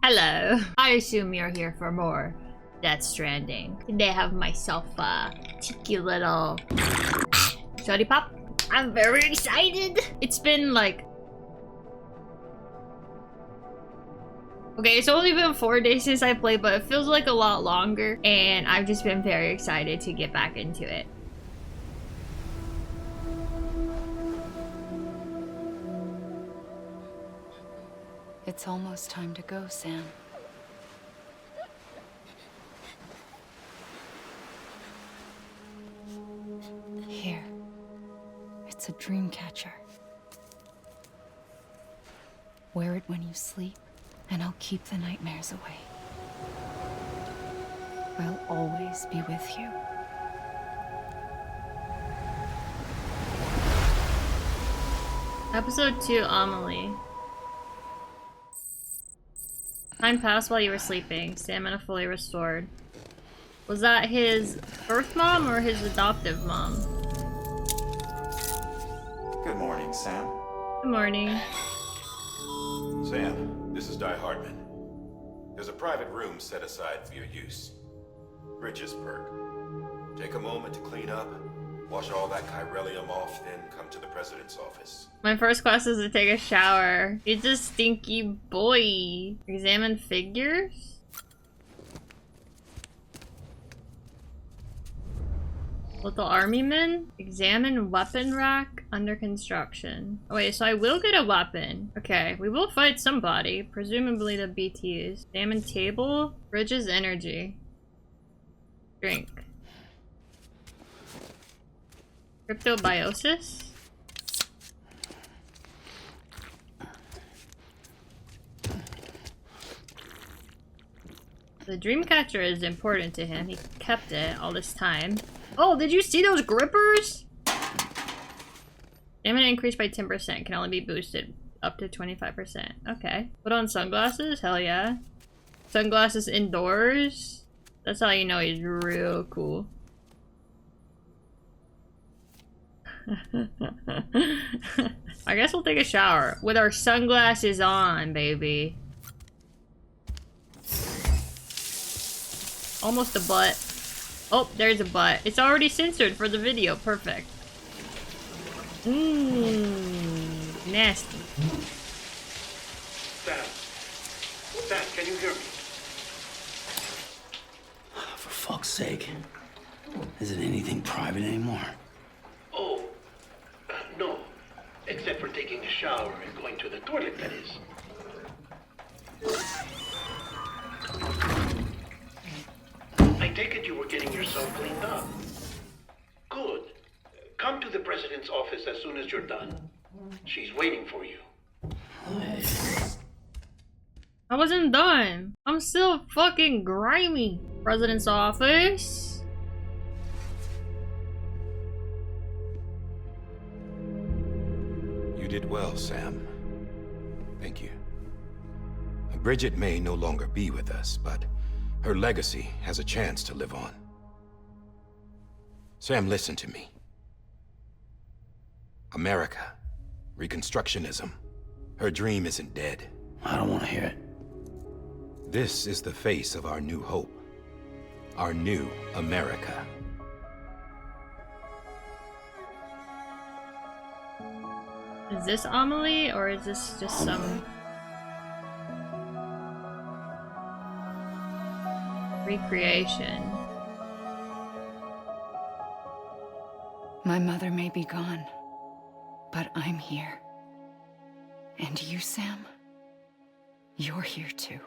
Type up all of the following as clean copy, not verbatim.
Hello. I assume you're here for more Death Stranding. Today I have myself a cheeky little shorty pop. I'm very excited. It's been like... Okay, it's only been 4 days since I played, but it feels like a lot longer. And I've just been very excited to get back into it. It's almost time to go, Sam. Here. It's a dream catcher. Wear it when you sleep, and I'll keep the nightmares away. I'll always be with you. Episode 2, Amelie. Time passed while you were sleeping. Stamina fully restored. Was that his birth mom or his adoptive mom? Good morning, Sam. Good morning. Sam, this is Di Hartman. There's a private room set aside for your use. Bridges perk. Take a moment to clean up, wash all that chiralium off, then come to the president's office. My first quest is to take a shower. It's a stinky boy. Examine figures? Little army men? Examine weapon rack under construction. Oh wait, so I will get a weapon. Okay, we will fight somebody. Presumably the BTs. Examine table. Bridges energy. Drink. Cryptobiosis? The Dreamcatcher is important to him. He kept it all this time. Oh, did you see those grippers? Stamina increased by 10%. Can only be boosted up to 25%. Okay. Put on sunglasses? Hell yeah. Sunglasses indoors? That's how you know he's real cool. I guess we'll take a shower with our sunglasses on, baby. Almost a butt. Oh, there's a butt. It's already censored for the video. Perfect. Mmm. Nasty. Sam, can you hear me? For fuck's sake. Isn't anything private anymore? Oh, no. Except for taking a shower and going to the toilet, that is. I take it you were getting yourself cleaned up. Good. Come to the president's office as soon as you're done. She's waiting for you. I wasn't done. I'm still fucking grimy. President's office. You did well, Sam. Thank you. Bridget may no longer be with us, but her legacy has a chance to live on. Sam, listen to me. America, Reconstructionism, her dream isn't dead. I don't want to hear it. This is the face of our new hope. Our new America. Is this Amelie or is this just some recreation? My mother may be gone, but I'm here. And you, Sam, you're here too.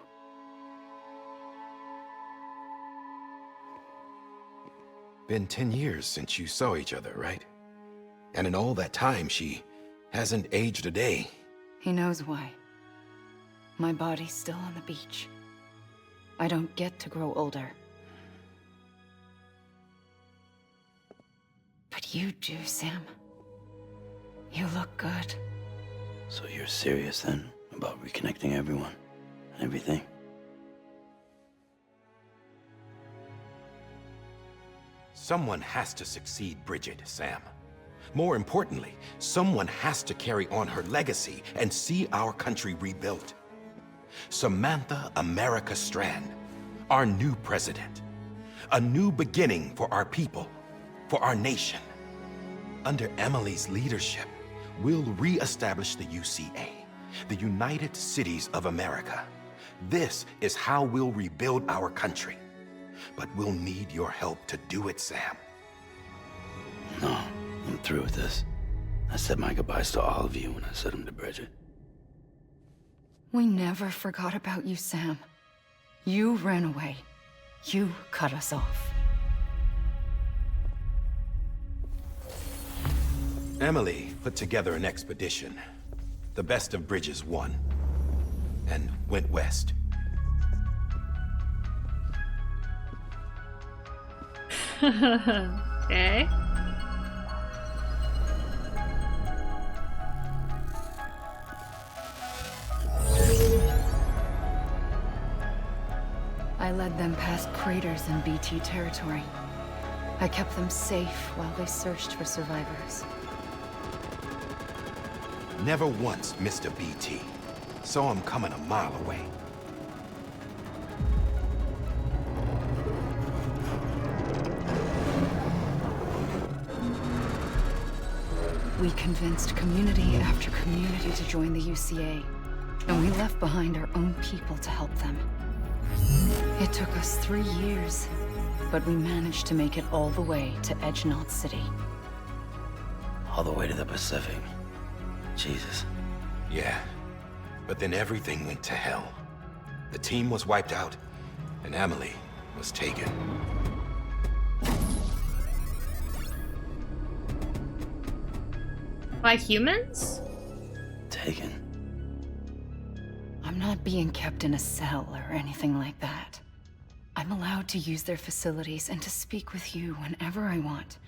Been 10 years since you saw each other, right? And in all that time, she hasn't aged a day. He knows why. My body's still on the beach. I don't get to grow older. But you do, Sam. You look good. So you're serious then about reconnecting everyone and everything? Someone has to succeed Bridget, Sam. More importantly, someone has to carry on her legacy and see our country rebuilt. Samantha America Strand, our new president. A new beginning for our people, for our nation. Under Amelie's leadership, we'll re-establish the UCA, the United Cities of America. This is how we'll rebuild our country. But we'll need your help to do it, Sam. No, I'm through with this. I said my goodbyes to all of you when I said them to Bridget. We never forgot about you, Sam. You ran away. You cut us off. Amelie put together an expedition. The best of Bridges won. And went west. Okay. I led them past craters in BT territory. I kept them safe while they searched for survivors. Never once missed a BT. Saw him coming a mile away. We convinced community after community to join the UCA, and we left behind our own people to help them. It took us 3 years, but we managed to make it all the way to Edgenot City. All the way to the Pacific. Jesus. Yeah, but then everything went to hell. The team was wiped out, and Amelie was taken. By humans? Taken. I'm not being kept in a cell or anything like that. I'm allowed to use their facilities and to speak with you whenever I want.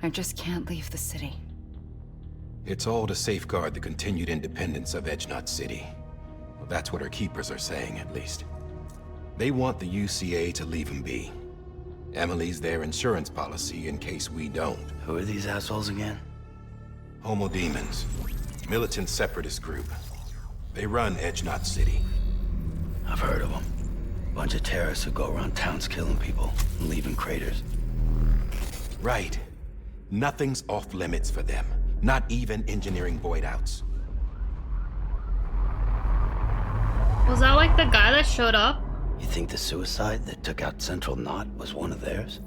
I just can't leave the city. It's all to safeguard the continued independence of Edgenot City. Well, that's what our keepers are saying, at least. They want the UCA to leave him be. Amelie's their insurance policy in case we don't. Who are these assholes again? Homo Demons. Militant separatist group. They run Edgenot City. I've heard of them. Bunch of terrorists who go around towns killing people and leaving craters. Right. Nothing's off limits for them. Not even engineering void outs. Was that like the guy that showed up? You think the suicide that took out Central Knot was one of theirs?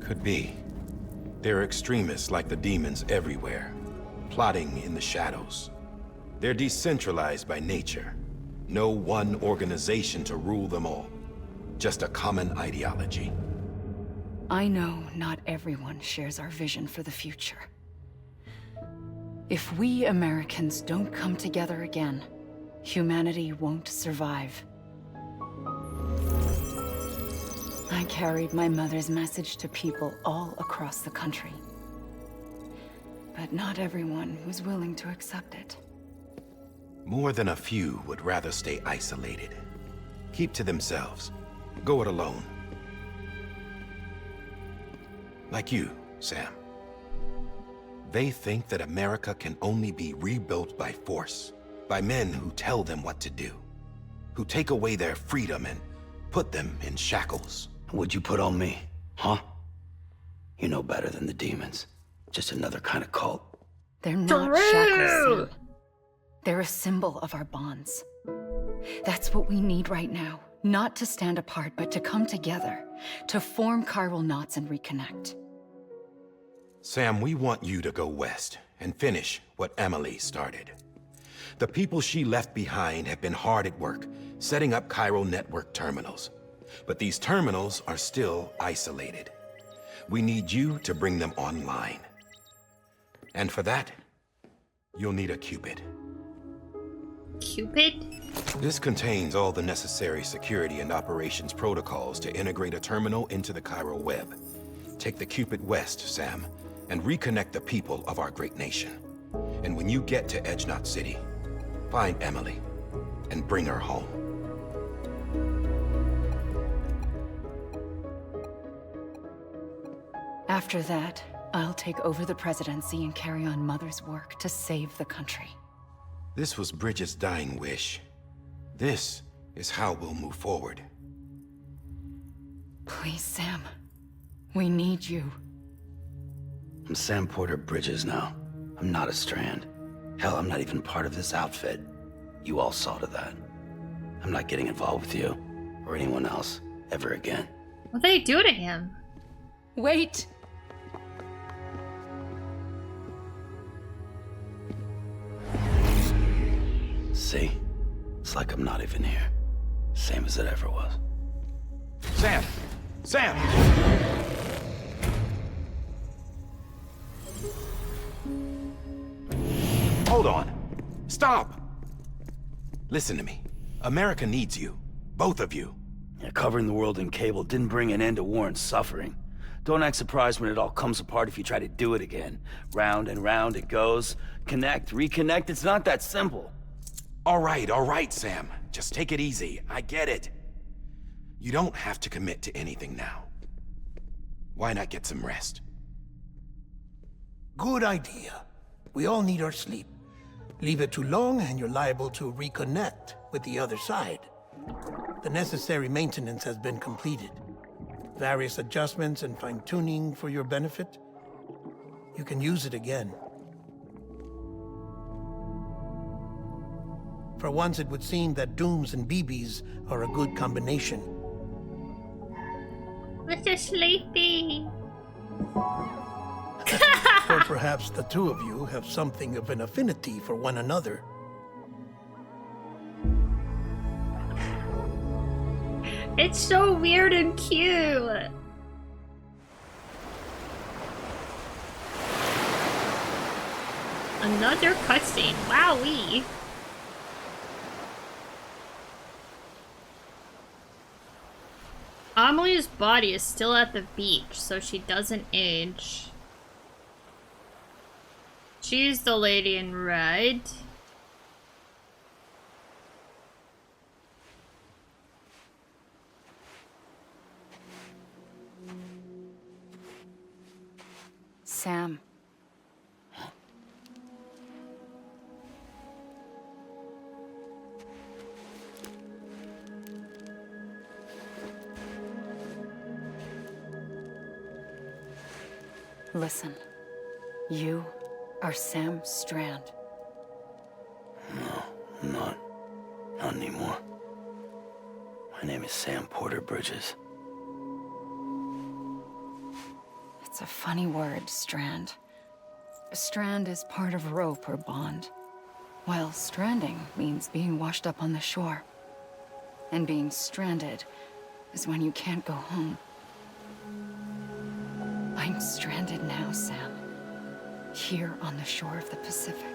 Could be. There are extremists like the demons everywhere, plotting in the shadows. They're decentralized by nature. No one organization to rule them all. Just a common ideology. I know not everyone shares our vision for the future. If we Americans don't come together again, humanity won't survive. I carried my mother's message to people all across the country. But not everyone was willing to accept it. More than a few would rather stay isolated. Keep to themselves. Go it alone. Like you, Sam. They think that America can only be rebuilt by force, by men who tell them what to do, who take away their freedom and put them in shackles. What'd you put on me, huh? You know better than the demons. Just another kind of cult. They're not shackles, Sam. They're a symbol of our bonds. That's what we need right now. Not to stand apart, but to come together, to form chiral knots and reconnect. Sam, we want you to go west and finish what Amelie started. The people she left behind have been hard at work, setting up chiral network terminals. But these terminals are still isolated. We need you to bring them online. And for that, you'll need a Q-pid. Q-pid? This contains all the necessary security and operations protocols to integrate a terminal into the chiral web. Take the Q-pid west, Sam, and reconnect the people of our great nation. And when you get to Edgenot City, find Amelie and bring her home. After that, I'll take over the presidency and carry on Mother's work to save the country. This was Bridget's dying wish. This is how we'll move forward. Please, Sam. We need you. I'm Sam Porter Bridges now. I'm not a Strand. Hell, I'm not even part of this outfit. You all saw to that. I'm not getting involved with you, or anyone else, ever again. What they do to him? Wait! See? It's like I'm not even here. Same as it ever was. Sam! Sam! Hold on. Stop! Listen to me. America needs you. Both of you. Yeah, covering the world in cable didn't bring an end to war and suffering. Don't act surprised when it all comes apart if you try to do it again. Round and round it goes. Connect, reconnect, it's not that simple. All right, Sam. Just take it easy. I get it. You don't have to commit to anything now. Why not get some rest? Good idea. We all need our sleep. Leave it too long and you're liable to reconnect with the other side. The necessary maintenance has been completed. Various adjustments and fine-tuning for your benefit. You can use it again. For once, it would seem that Dooms and BBs are a good combination. We're so sleepy. Or perhaps the two of you have something of an affinity for one another. It's so weird and cute. Another cutscene. Wowee. Amelie's body is still at the beach, so she doesn't age. She's the lady in red. Sam. Listen, you are Sam Strand. No, I'm not. Not anymore. My name is Sam Porter Bridges. It's a funny word, Strand. A strand is part of rope or bond, while stranding means being washed up on the shore. And being stranded is when you can't go home. I'm stranded now, Sam. Here on the shore of the Pacific.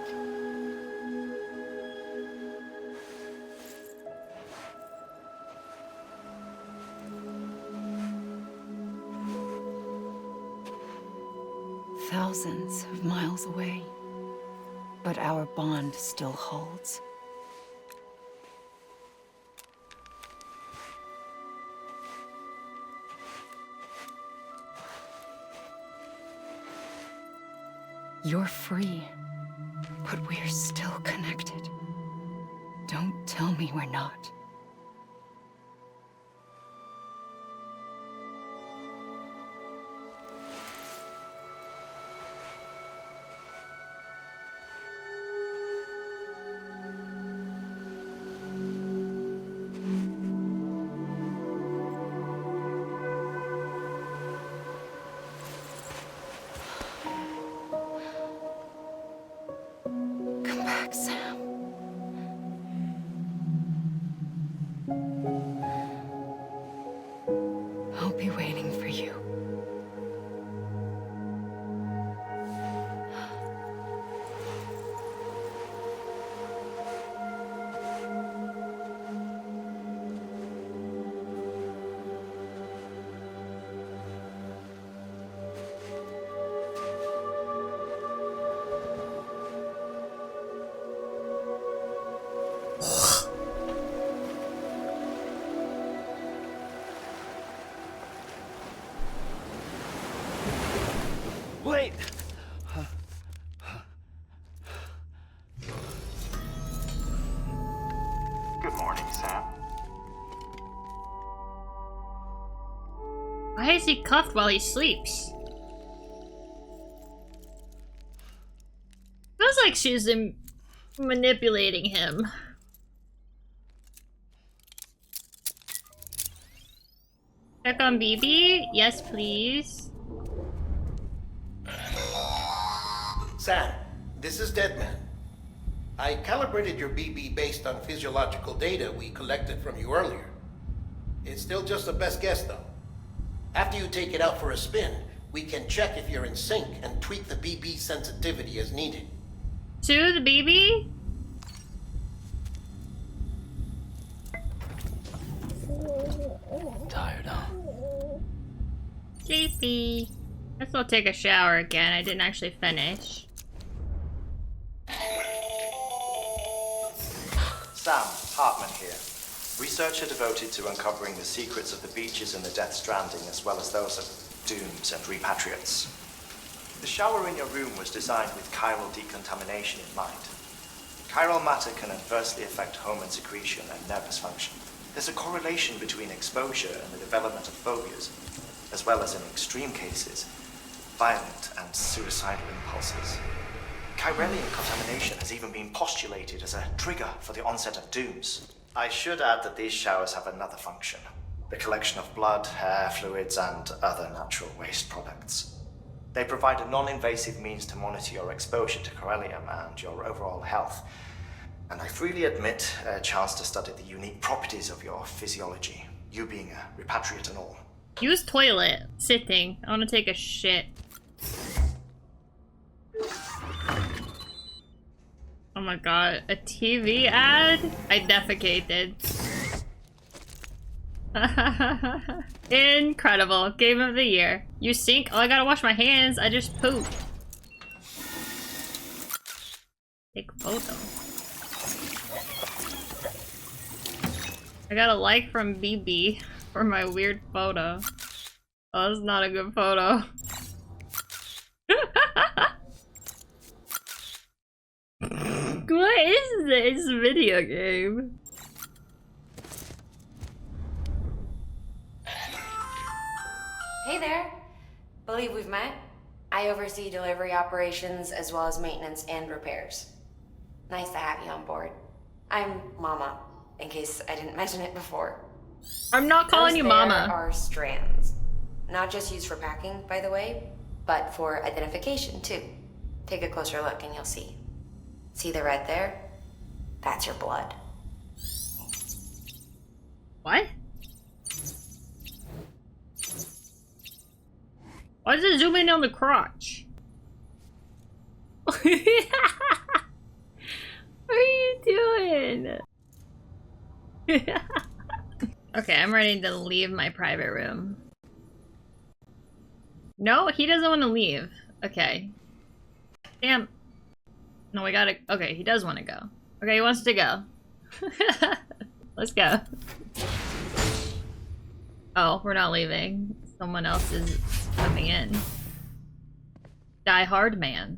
Thousands of miles away, but our bond still holds. You're free, but we're still connected. Don't tell me we're not. Come back, Sam. I'll be waiting for you. Why is he cuffed while he sleeps? Feels like she's manipulating him. Check on BB? Yes, please. Sam, this is Deadman. I calibrated your BB based on physiological data we collected from you earlier. It's still just a best guess, though. After you take it out for a spin, we can check if you're in sync and tweak the BB sensitivity as needed. To the BB? Tired, huh? Sleepy. Guess I'll take a shower again. I didn't actually finish. Sam, Hartman here. Researcher devoted to uncovering the secrets of the beaches and the Death Stranding, as well as those of dooms and repatriates. The shower in your room was designed with chiral decontamination in mind. Chiral matter can adversely affect hormone secretion and nervous function. There's a correlation between exposure and the development of phobias, as well as in extreme cases, violent and suicidal impulses. Chiralian contamination has even been postulated as a trigger for the onset of dooms. I should add that these showers have another function: the collection of blood, hair, fluids, and other natural waste products. They provide a non-invasive means to monitor your exposure to chiralium and your overall health. And I freely admit a chance to study the unique properties of your physiology, you being a repatriate and all. Use toilet. Sitting. I want to take a shit. Oh my god. A TV ad? I defecated. Incredible. Game of the year. You sink? Oh, I gotta wash my hands. I just pooped. Take photo. I got a like from BB for my weird photo. Oh, that's not a good photo. What is this video game? Hey there. Believe we've met. I oversee delivery operations as well as maintenance and repairs. Nice to have you on board. I'm Mama, in case I didn't mention it before. I'm not calling you Mama. There are strands. Not just used for packing, by the way, but for identification too. Take a closer look and you'll see. See the red there? That's your blood. What? Why does it zoom in on the crotch? What are you doing? Okay, I'm ready to leave my private room. No, he doesn't want to leave. Okay. Damn. No, we gotta... Okay, he does want to go. Okay, he wants to go. Let's go. Oh, we're not leaving. Someone else is coming in. Die Hard Man.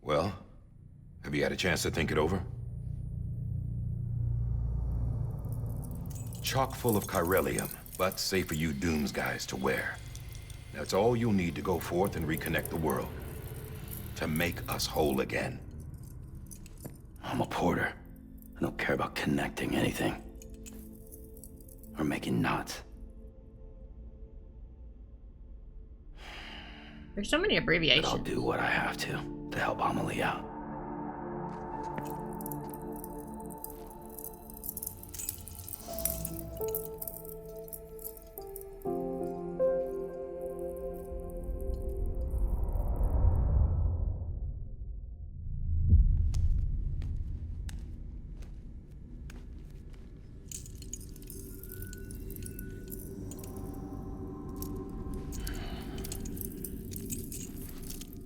Well, have you had a chance to think it over? Chock full of chiralium, but safe for you Dooms guys to wear. That's all you'll need to go forth and reconnect the world. To make us whole again. I'm a porter. I don't care about connecting anything. Or making knots. There's so many abbreviations. But I'll do what I have to help Amelie out.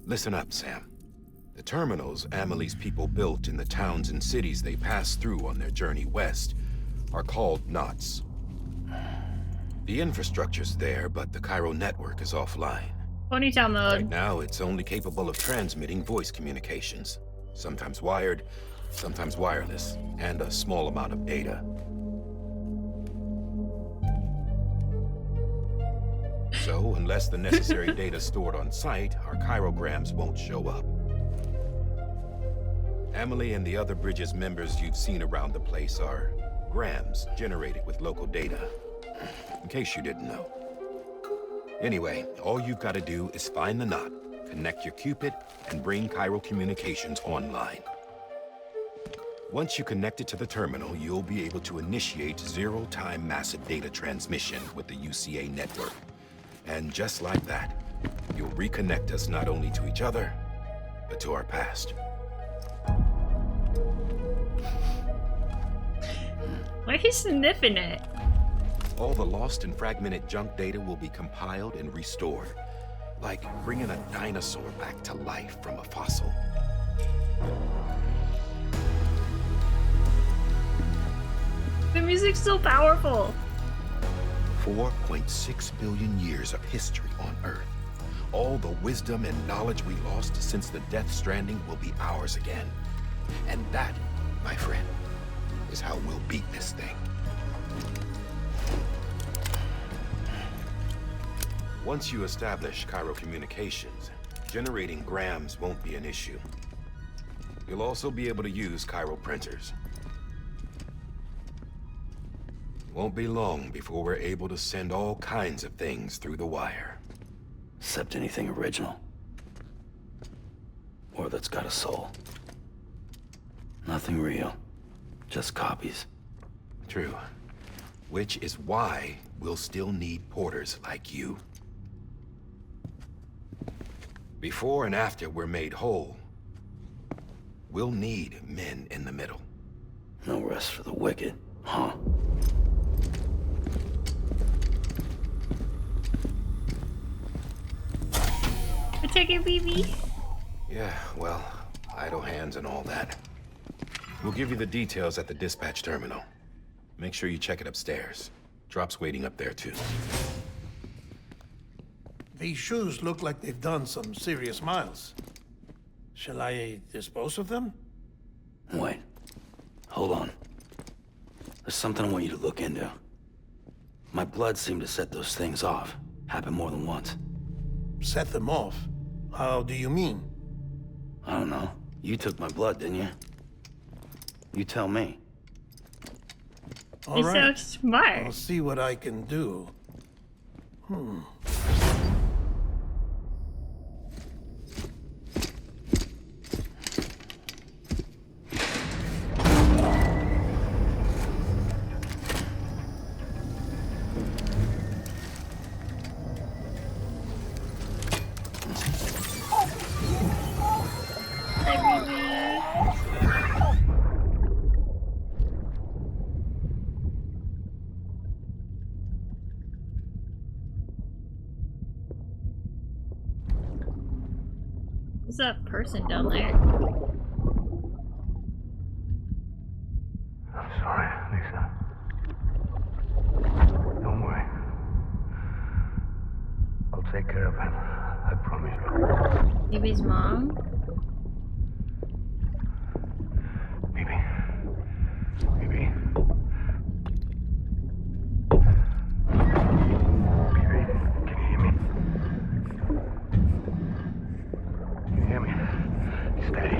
Listen up, Sam. The terminals Amelie's people built in the towns and cities they passed through on their journey west are called knots. The infrastructure's there, but the Cairo network is offline. Ponytail mode. Right now, it's only capable of transmitting voice communications. Sometimes wired, sometimes wireless, and a small amount of data. So, unless the necessary data stored on site, our chirograms won't show up. Amelie and the other Bridges members you've seen around the place are grams generated with local data. In case you didn't know. Anyway, all you've got to do is find the knot, connect your Q-pid, and bring chiral communications online. Once you connect it to the terminal, you'll be able to initiate zero-time massive data transmission with the UCA network. And just like that, you'll reconnect us not only to each other, but to our past. Why are you sniffing it? All the lost and fragmented junk data will be compiled and restored. Like bringing a dinosaur back to life from a fossil. The music's so powerful. 4.6 billion years of history on Earth. All the wisdom and knowledge we lost since the Death Stranding will be ours again. And that, my friend, is how we'll beat this thing. Once you establish chiral communications, generating grams won't be an issue. You'll also be able to use chiral printers. Won't be long before we're able to send all kinds of things through the wire. Except anything original. Or that's got a soul. Nothing real. Just copies. True. Which is why we'll still need porters like you. Before and after we're made whole, we'll need men in the middle. No rest for the wicked, huh? Take it, BB. Yeah, well, idle hands and all that. We'll give you the details at the dispatch terminal. Make sure you check it upstairs. Drop's waiting up there, too. These shoes look like they've done some serious miles. Shall I dispose of them? Wait. Hold on. There's something I want you to look into. My blood seemed to set those things off. Happened more than once. Set them off? How do you mean? I don't know. You took my blood, didn't you? You tell me. All You're right. so smart. I'll see what I can do. Who's that person down there? I'm sorry, Lisa. Don't worry. I'll take care of him. I promise you. Baby's mom? Baby. Baby. Baby, can you hear me? Can you hear me? Steady.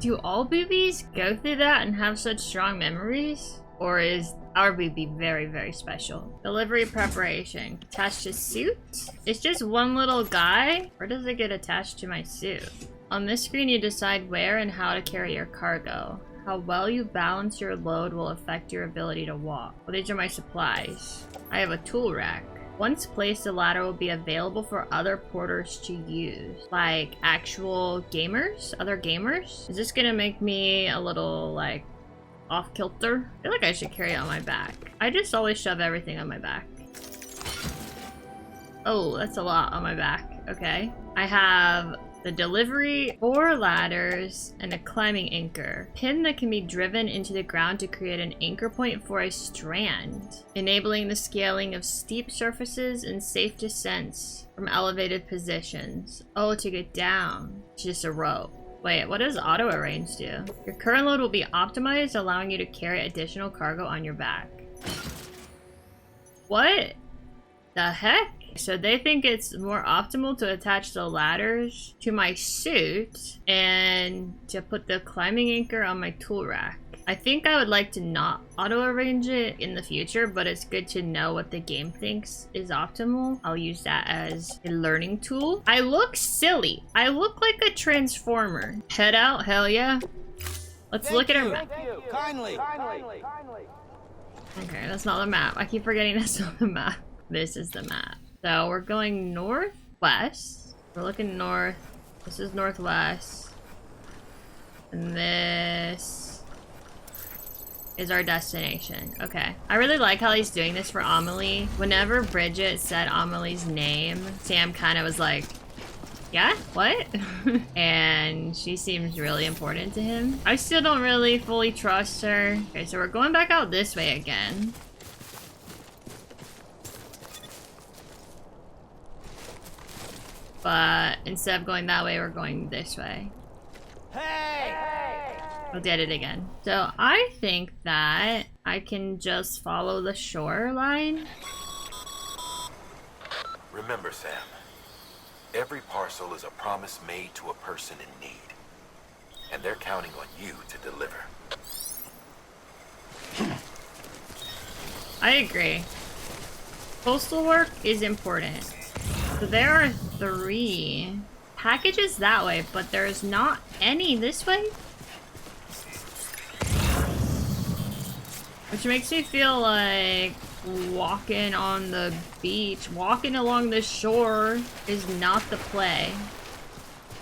Do all boobies go through that and have such strong memories? Or is our booby very, very special? Delivery preparation. Attached to suit? It's just one little guy? Or does it get attached to my suit? On this screen, you decide where and how to carry your cargo. How well you balance your load will affect your ability to walk. Well, these are my supplies. I have a tool rack. Once placed, the ladder will be available for other porters to use. Like actual gamers? Other gamers? Is this gonna make me a little, like, off kilter? I feel like I should carry it on my back. I just always shove everything on my back. Oh, that's a lot on my back. Okay. I have The delivery, 4 ladders, and a climbing anchor. Pin that can be driven into the ground to create an anchor point for a strand, enabling the scaling of steep surfaces and safe descents from elevated positions. Oh, to get down. It's just a rope. Wait, what does auto arrange do? Your current load will be optimized, allowing you to carry additional cargo on your back. What the heck? So they think it's more optimal to attach the ladders to my suit and to put the climbing anchor on my tool rack. I think I would like to not auto-arrange it in the future, but it's good to know what the game thinks is optimal. I'll use that as a learning tool. I look silly. I look like a transformer. Head out, hell yeah. Let's look at our map. Kindly. Okay, that's not the map. I keep forgetting that's not the map. This is the map. So we're going northwest. We're looking north. This is northwest. And this is our destination. Okay. I really like how he's doing this for Amelie. Whenever Bridget said Amelie's name, Sam kind of was like, yeah, what? And she seems really important to him. I still don't really fully trust her. Okay, so we're going back out this way again. But instead of going that way, we're going this way. Hey! We did it again. So I think that I can just follow the shoreline. Remember, Sam, every parcel is a promise made to a person in need. And they're counting on you to deliver. I agree. Postal work is important. So there are 3 packages that way, but there's not any this way. Which makes me feel like walking on the beach, walking along the shore is not the play.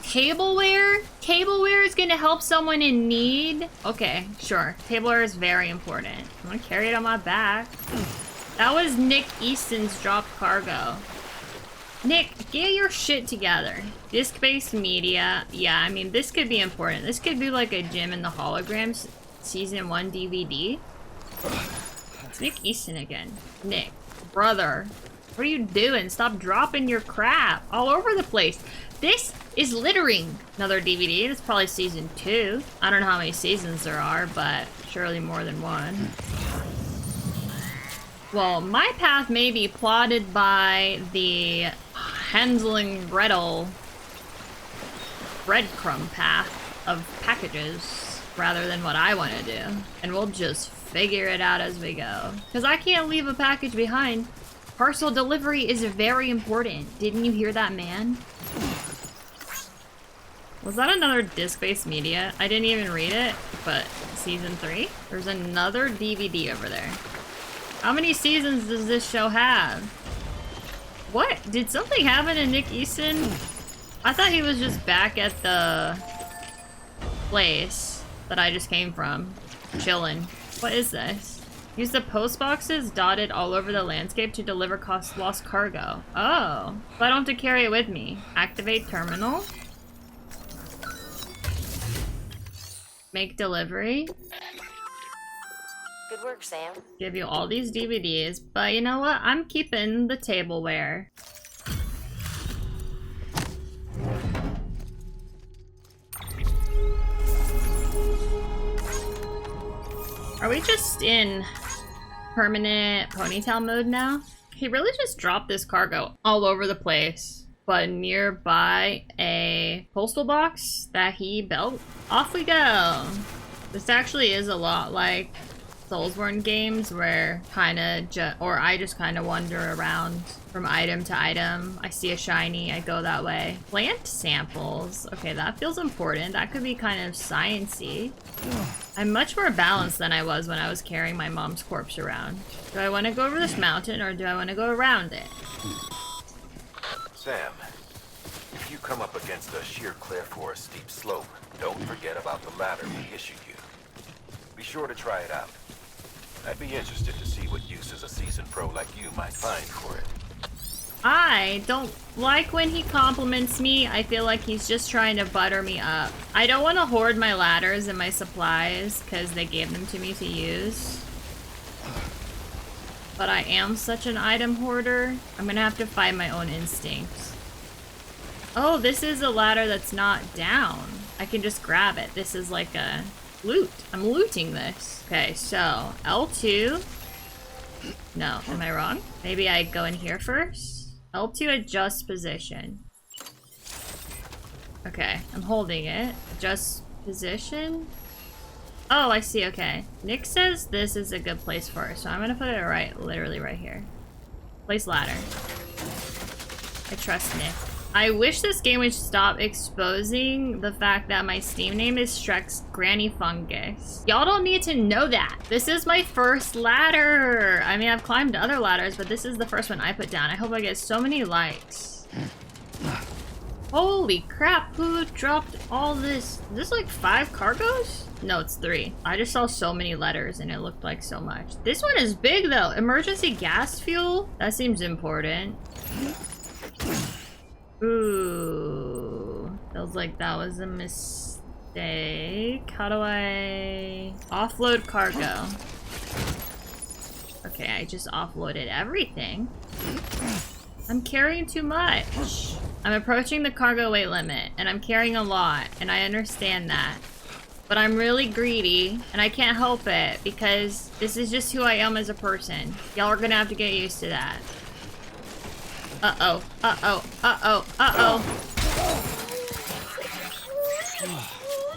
Tableware? Tableware is gonna help someone in need? Okay, sure. Tableware is very important. I'm gonna carry it on my back. That was Nick Easton's dropped cargo. Nick, get your shit together. Disc-based media. Yeah, I mean, this could be important. This could be like a Jim and the Holograms Season 1 DVD. It's Nick Easton again. Nick, brother, what are you doing? Stop dropping your crap all over the place. This is littering. Another DVD. It's probably Season 2. I don't know how many seasons there are, but surely more than one. Well, my path may be plotted by the Hansel and Gretel breadcrumb path of packages rather than what I want to do. And we'll just figure it out as we go. Because I can't leave a package behind. Parcel delivery is very important. Didn't you hear that, man? Was that another disc-based media? I didn't even read it, but Season 3? There's another DVD over there. How many seasons does this show have? What? Did something happen to Nick Easton? I thought he was just back at the place that I just came from. Chilling. What is this? Use the post boxes dotted all over the landscape to deliver lost cargo. Oh. But I don't have to carry it with me. Activate terminal. Make delivery. Good work, Sam. Give you all these DVDs, but you know what? I'm keeping the tableware. Are we just in permanent ponytail mode now? He really just dropped this cargo all over the place, but nearby a postal box that he built. Off we go. This actually is a lot like Soulsborne games where I just kind of wander around from item to item. I see a shiny, I go that way. Plant samples. Okay, that feels important. That could be kind of sciencey. I'm much more balanced than I was when I was carrying my mom's corpse around. Do I want to go over this mountain or do I want to go around it? Sam, if you come up against a sheer cliff or a steep slope, don't forget about the ladder we issued you. Be sure to try it out. I'd be interested to see what uses a seasoned pro like you might find for it. I don't like when he compliments me. I feel like he's just trying to butter me up. I don't want to hoard my ladders and my supplies because they gave them to me to use. But I am such an item hoarder. I'm gonna have to find my own instincts. Oh, this is a ladder that's not down. I can just grab it. This is like a loot. I'm looting this. Okay, so L2. No, am I wrong? Maybe I go in here first. L2 adjust position. Okay, I'm holding it. Adjust position. Oh, I see, okay. Nick says this is a good place for it, so I'm gonna put it right, literally right here. Place ladder. I trust Nick. I wish this game would stop exposing the fact that my Steam name is Shrek's Granny Fungus. Y'all don't need to know that. This is my first ladder. I mean, I've climbed other ladders, but this is the first one I put down. I hope I get so many likes. Holy crap, who dropped all this? Is this like 5 cargos? No, it's 3. I just saw so many letters and it looked like so much. This one is big though. Emergency gas fuel? That seems important. Ooh, feels like that was a mistake. How do I offload cargo? Okay, I just offloaded everything. I'm carrying too much. I'm approaching the cargo weight limit and I'm carrying a lot and I understand that. But I'm really greedy and I can't help it because this is just who I am as a person. Y'all are gonna have to get used to that. Uh-oh, uh-oh, uh-oh, uh-oh.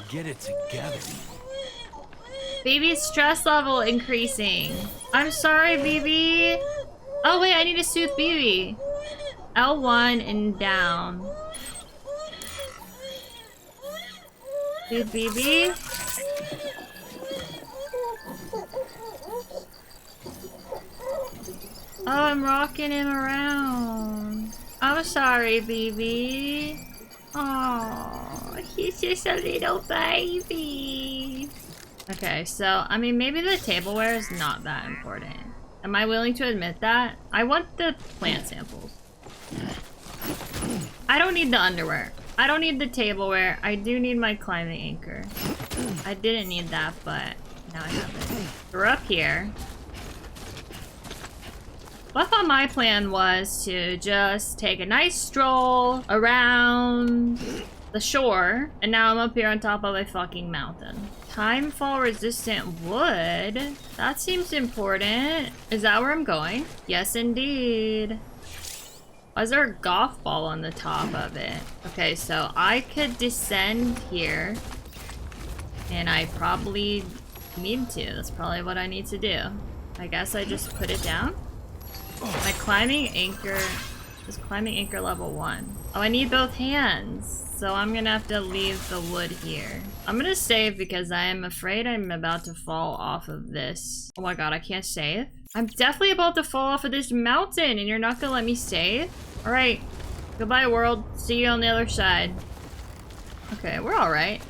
Get it together. Baby's stress level increasing. I'm sorry, BB. Oh wait, I need to soothe BB. L1 and down. Soothe BB. Oh, I'm rocking him around. I'm sorry, baby. Oh, he's just a little baby. Okay, so, I mean, maybe the tableware is not that important. Am I willing to admit that? I want the plant samples. I don't need the underwear. I don't need the tableware. I do need my climbing anchor. I didn't need that, but now I have it. We're up here. What I thought my plan was to just take a nice stroll around the shore, and now I'm up here on top of a fucking mountain. Timefall resistant wood? That seems important. Is that where I'm going? Yes, indeed. Why is there a golf ball on the top of it? Okay, so I could descend here, and I probably need to. That's probably what I need to do. I guess I just put it down. My climbing anchor is climbing anchor level 1. Oh, I need both hands. So I'm gonna have to leave the wood here. I'm gonna save because I am afraid I'm about to fall off of this. Oh my god, I can't save? I'm definitely about to fall off of this mountain and you're not gonna let me save? Alright. Goodbye, world. See you on the other side. Okay, we're alright.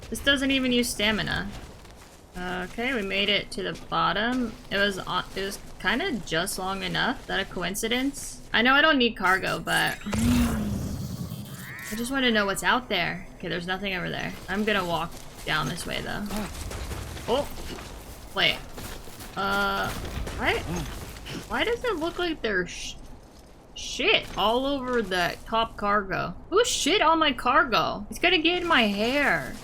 This doesn't even use stamina. Okay, we made it to the bottom. It was kind of just long enough. Is that a coincidence? I know I don't need cargo, but I just want to know what's out there. Okay, there's nothing over there. I'm gonna walk down this way though. Oh, wait. Why does it look like there's shit all over the top cargo? Who shit on my cargo? It's gonna get in my hair.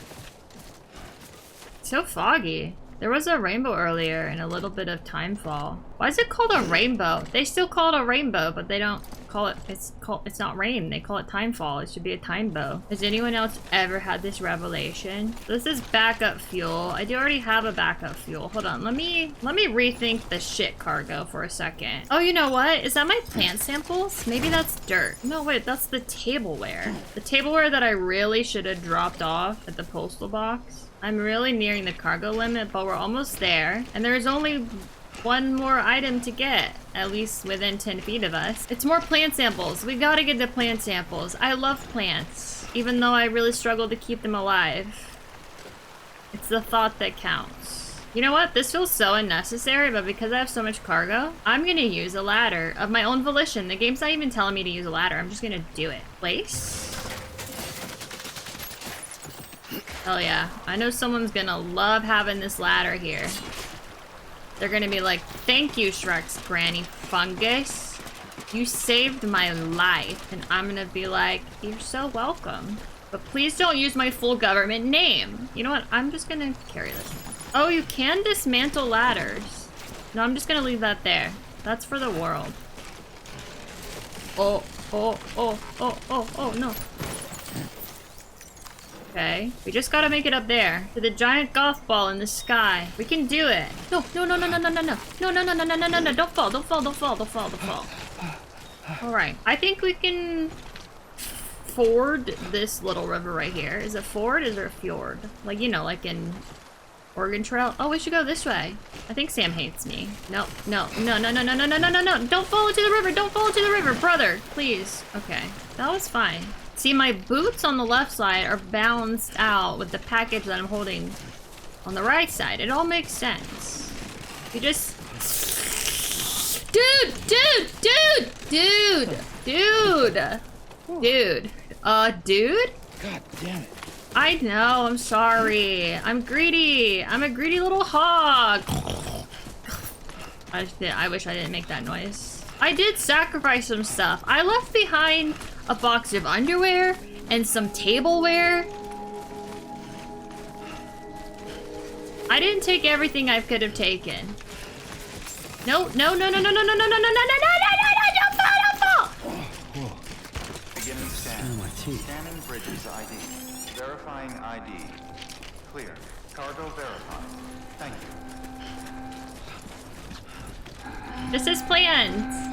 So foggy. There was a rainbow earlier and a little bit of timefall. Why is it called a rainbow? They still call it a rainbow, but they don't call it, it's not rain. They call it timefall. It should be a time bow. Has anyone else ever had this revelation? This is backup fuel. I do already have a backup fuel. Hold on, let me rethink the shit cargo for a second. Oh, you know what? Is that my plant samples? Maybe that's dirt. No, wait, that's the tableware. The tableware that I really should have dropped off at the postal box. I'm really nearing the cargo limit, but we're almost there. And there's only one more item to get, at least within 10 feet of us. It's more plant samples. We gotta get the plant samples. I love plants, even though I really struggle to keep them alive. It's the thought that counts. You know what? This feels so unnecessary, but because I have so much cargo, I'm gonna use a ladder of my own volition. The game's not even telling me to use a ladder. I'm just gonna do it. Place? Hell yeah. I know someone's gonna love having this ladder here. They're gonna be like, thank you, Shrek's Granny Fungus. You saved my life. And I'm gonna be like, you're so welcome. But please don't use my full government name. You know what? I'm just gonna carry this. Oh, you can dismantle ladders. No, I'm just gonna leave that there. That's for the world. Oh, no. Okay, we just gotta make it up there. To the giant golf ball in the sky. We can do it. No. Don't fall. Alright, I think we can ford this little river right here. Is it ford? Is there a fjord? Like, you know, like in Oregon Trail. Oh, we should go this way. I think Sam hates me. No. Don't fall into the river. Don't fall into the river, brother. Please. Okay, that was fine. See, my boots on the left side are balanced out with the package that I'm holding on the right side. It all makes sense. You just... Dude! Dude! God damn it. I know, I'm sorry. I'm greedy. I'm a greedy little hog. I wish I didn't make that noise. I did sacrifice some stuff. I left behind a box of underwear and some tableware. I didn't take everything I could have taken. No, don't fall. Beginning scan. Scanning Bridges ID. Verifying ID. Clear. Cargo verified. Thank you. Just as planned.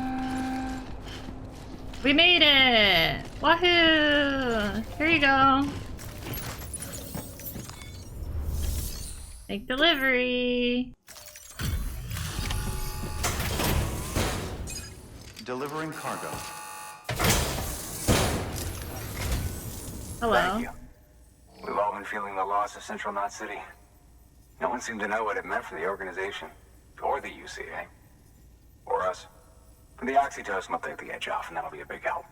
We made it! Wahoo! Here you go. Make delivery. Delivering cargo. Hello. Thank you. We've all been feeling the loss of Central Knot City. No one seemed to know what it meant for the organization, or the UCA, or us. The oxytocin will take the edge off, and that'll be a big help.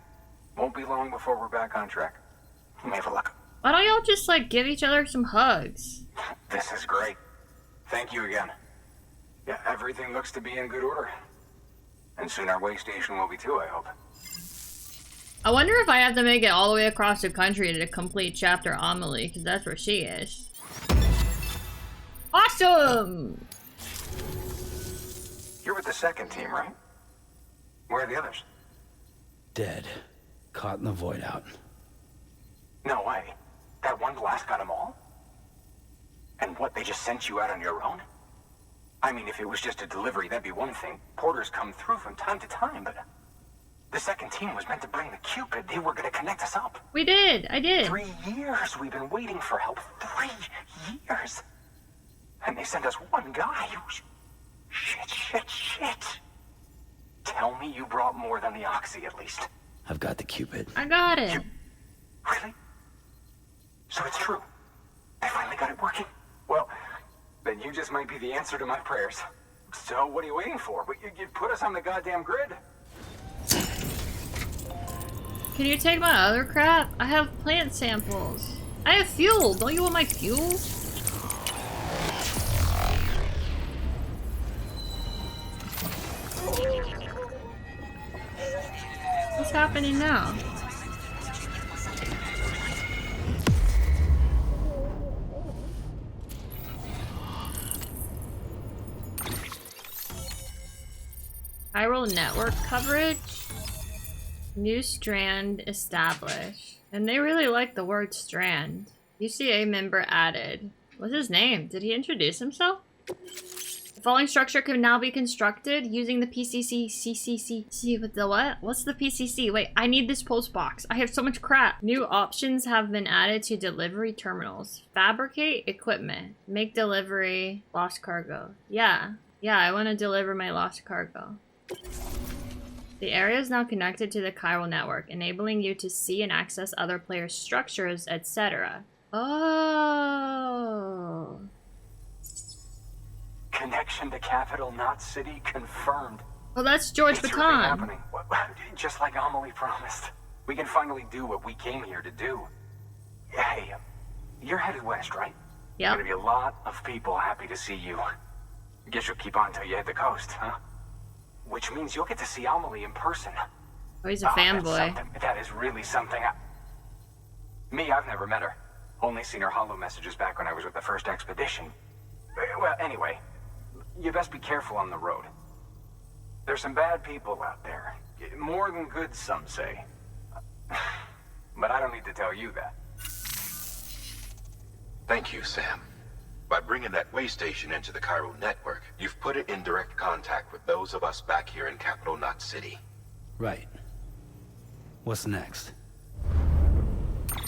Won't be long before we're back on track. You may have a luck. Why don't y'all just, like, give each other some hugs? This is great. Thank you again. Yeah, everything looks to be in good order. And soon our way station will be too, I hope. I wonder if I have to make it all the way across the country to complete chapter Amelie, because that's where she is. Awesome! You're with the second team, right? Where are the others? Dead. Caught in the void out. No way. That one blast got them all? And what, they just sent you out on your own? I mean, if it was just a delivery, that'd be one thing. Porters come through from time to time, but... The second team was meant to bring the Q-pid. They were gonna connect us up. We did. I did. 3 years we've been waiting for help. 3 years. And they sent us one guy who's... Shit. Tell me you brought more than the oxy, at least. I've got the Q-pid. I got it. Really? So it's true. I finally got it working. Well, then you just might be the answer to my prayers. So what are you waiting for? You put us on the goddamn grid. Can you take my other crap? I have plant samples. I have fuel. Don't you want my fuel? What's happening now? Chiral network coverage. New strand established. And they really like the word strand. UCA member added. What's his name? Did he introduce himself? The following structure can now be constructed using the CCC. What the what? What's the PCC? Wait, I need this post box. I have so much crap. New options have been added to delivery terminals. Fabricate equipment. Make delivery. Lost cargo. Yeah, I want to deliver my lost cargo. The area is now connected to the chiral network, enabling you to see and access other players' structures, etc. Oh. Connection to capital, not city, confirmed. Well, that's George It's really Baton. happening. Just like Amelie promised. We can finally do what we came here to do. Hey, you're headed west, right? Yep. Gonna be a lot of people happy to see you. Guess you'll keep on till you hit the coast, huh? Which means you'll get to see Amelie in person. Oh, he's a That's fanboy. something. That is really something. Me, I've never met her. Only seen her holo messages back when I was with the first expedition. Well, anyway, you best be careful on the road. There's some bad people out there. More than good, some say. But I don't need to tell you that. Thank you, Sam. By bringing that way station into the Cairo network, you've put it in direct contact with those of us back here in Capital Knot City. Right. What's next?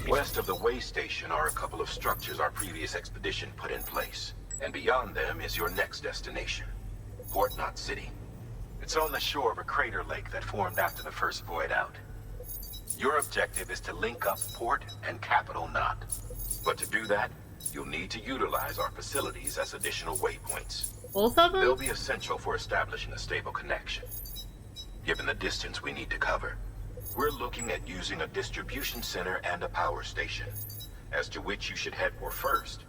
West of the way station are a couple of structures our previous expedition put in place. And beyond them is your next destination, Port Knot City. It's on the shore of a crater lake that formed after the first void out. Your objective is to link up Port and Capital Knot. But to do that, you'll need to utilize our facilities as additional waypoints. Both of them? They'll be essential for establishing a stable connection. Given the distance we need to cover, we're looking at using a distribution center and a power station, as to which you should head for first.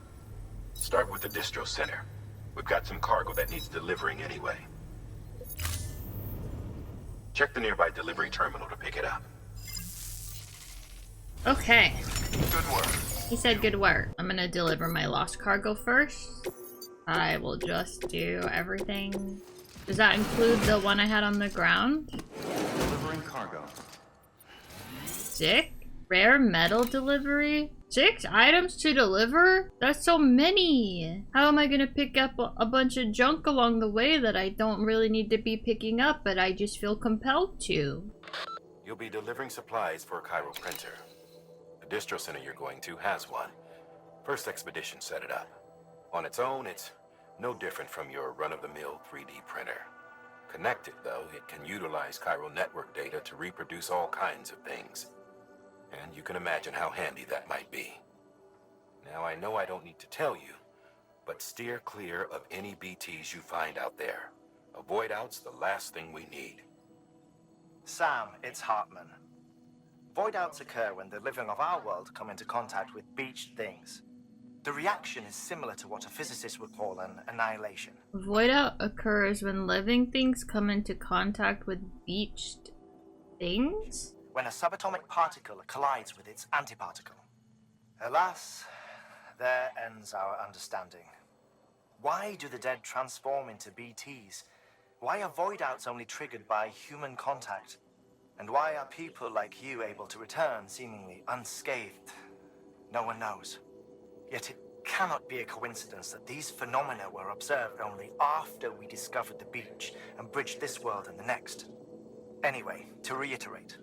Start with the distro center. We've got some cargo that needs delivering anyway. Check the nearby delivery terminal to pick it up. Okay. Good work. He said good work. I'm gonna deliver my lost cargo first. I will just do everything. Does that include the one I had on the ground? Delivering cargo. Sick. Rare metal delivery? 6 items to deliver? That's so many! How am I gonna pick up a bunch of junk along the way that I don't really need to be picking up, but I just feel compelled to? You'll be delivering supplies for a Cairo printer. The distro center you're going to has one. First expedition set it up. On its own, it's no different from your run-of-the-mill 3D printer. Connected, though, it can utilize Cairo network data to reproduce all kinds of things. And you can imagine how handy that might be. Now, I know I don't need to tell you, but steer clear of any BTs you find out there. Avoid out's the last thing we need. Sam, it's Hartman. Void outs occur when the living of our world come into contact with beached things. The reaction is similar to what a physicist would call an annihilation. Void out occurs when living things come into contact with beached things? When a subatomic particle collides with its antiparticle. Alas, there ends our understanding. Why do the dead transform into BTs? Why are void outs only triggered by human contact? And why are people like you able to return seemingly unscathed? No one knows. Yet it cannot be a coincidence that these phenomena were observed only after we discovered the beach and bridged this world and the next. Anyway, to reiterate,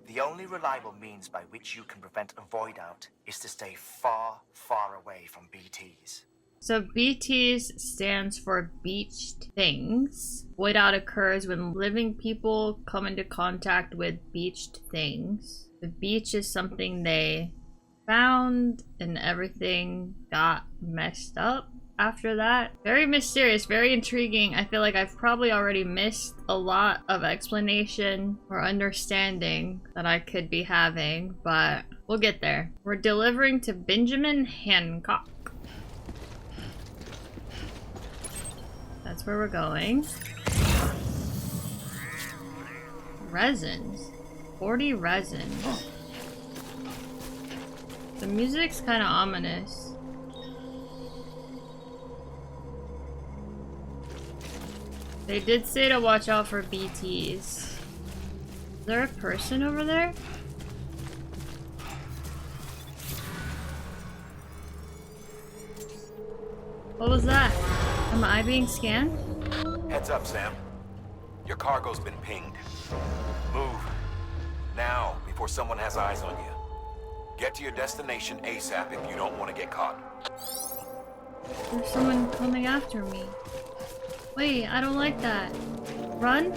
the only reliable means by which you can prevent a void out is to stay far, far away from BTs. So BTs stands for beached things. Void out occurs when living people come into contact with beached things. The beach is something they found and everything got messed up after that. Very mysterious, very intriguing. I feel like I've probably already missed a lot of explanation or understanding that I could be having, but we'll get there. We're delivering to Benjamin Hancock. That's where we're going. Resins. 40 resins. The music's kind of ominous. They did say to watch out for BTs. Is there a person over there? What was that? Am I being scanned? Heads up, Sam. Your cargo's been pinged. Move. Now, before someone has eyes on you. Get to your destination ASAP if you don't want to get caught. There's someone coming after me. Wait, I don't like that. Run?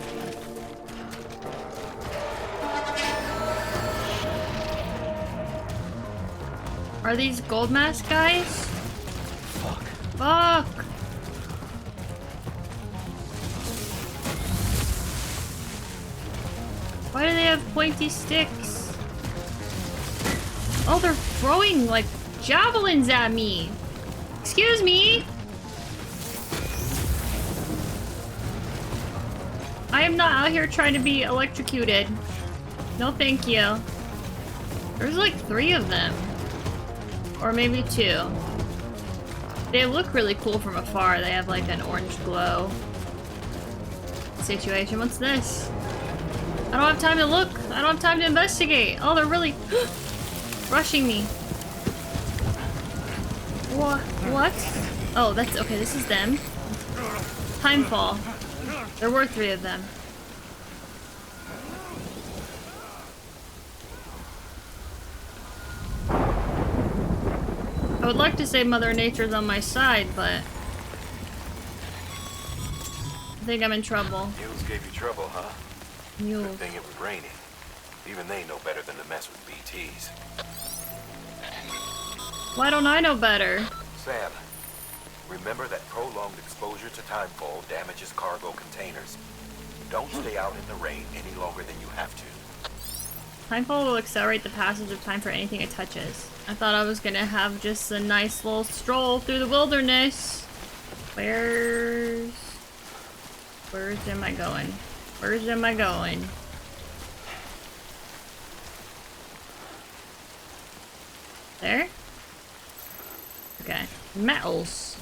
Are these gold mask guys? Fuck. Fuck! Why do they have pointy sticks? Oh, they're throwing like javelins at me. Excuse me. I am not out here trying to be electrocuted. No, thank you. There's like 3 of them. Or maybe 2. They look really cool from afar. They have like an orange glow. Situation. What's this? I don't have time to look. I don't have time to investigate. Oh, they're really rushing me. What? Oh, that's okay. This is them. Timefall. There were 3 of them. I would like to say Mother Nature's on my side, but I think I'm in trouble. Mules gave you trouble, huh? Mules. Good thing it was raining. Even they know better than to mess with BTs. Why don't I know better? Sam, remember that prolonged exposure to timefall damages cargo containers. Don't stay out in the rain any longer than you have to. Timefall will accelerate the passage of time for anything it touches. I thought I was gonna have just a nice little stroll through the wilderness. Where's am I going? Where's am I going? There? Okay. Metals.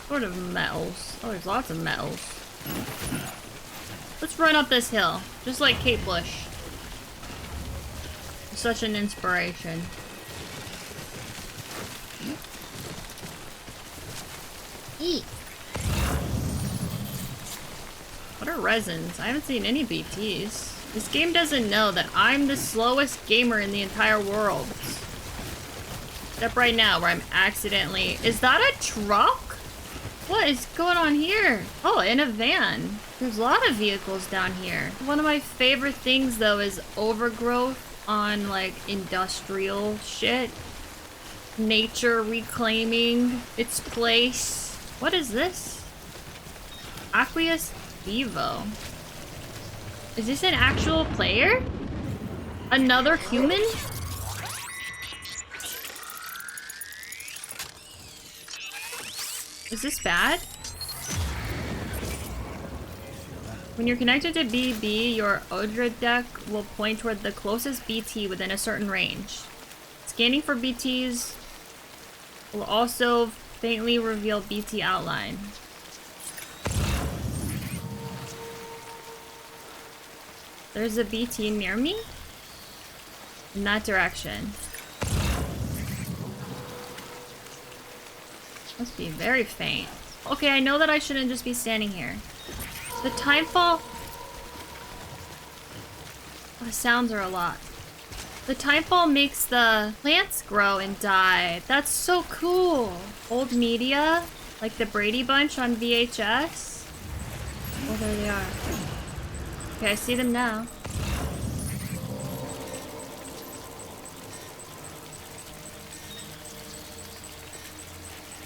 What sort of metals? Oh, there's lots of metals. Let's run up this hill. Just like Kate Bush. Such an inspiration. Eat. What are resins? I haven't seen any BTs. This game doesn't know that I'm the slowest gamer in the entire world. Except right now where I'm accidentally... Is that a truck? What is going on here? Oh, in a van. There's a lot of vehicles down here. One of my favorite things though is overgrowth on like industrial shit. Nature reclaiming its place. What is this? Aqueous Vivo. Is this an actual player? Another human? Is this bad? When you're connected to BB, your Odra deck will point toward the closest BT within a certain range. Scanning for BTs will also faintly reveal BT outline. There's a BT near me? In that direction. Must be very faint. Okay, I know that I shouldn't just be standing here. The timefall... Oh, the sounds are a lot. The timefall makes the plants grow and die. That's so cool. Old media, like the Brady Bunch on VHS. Oh, there they are. Okay, I see them now.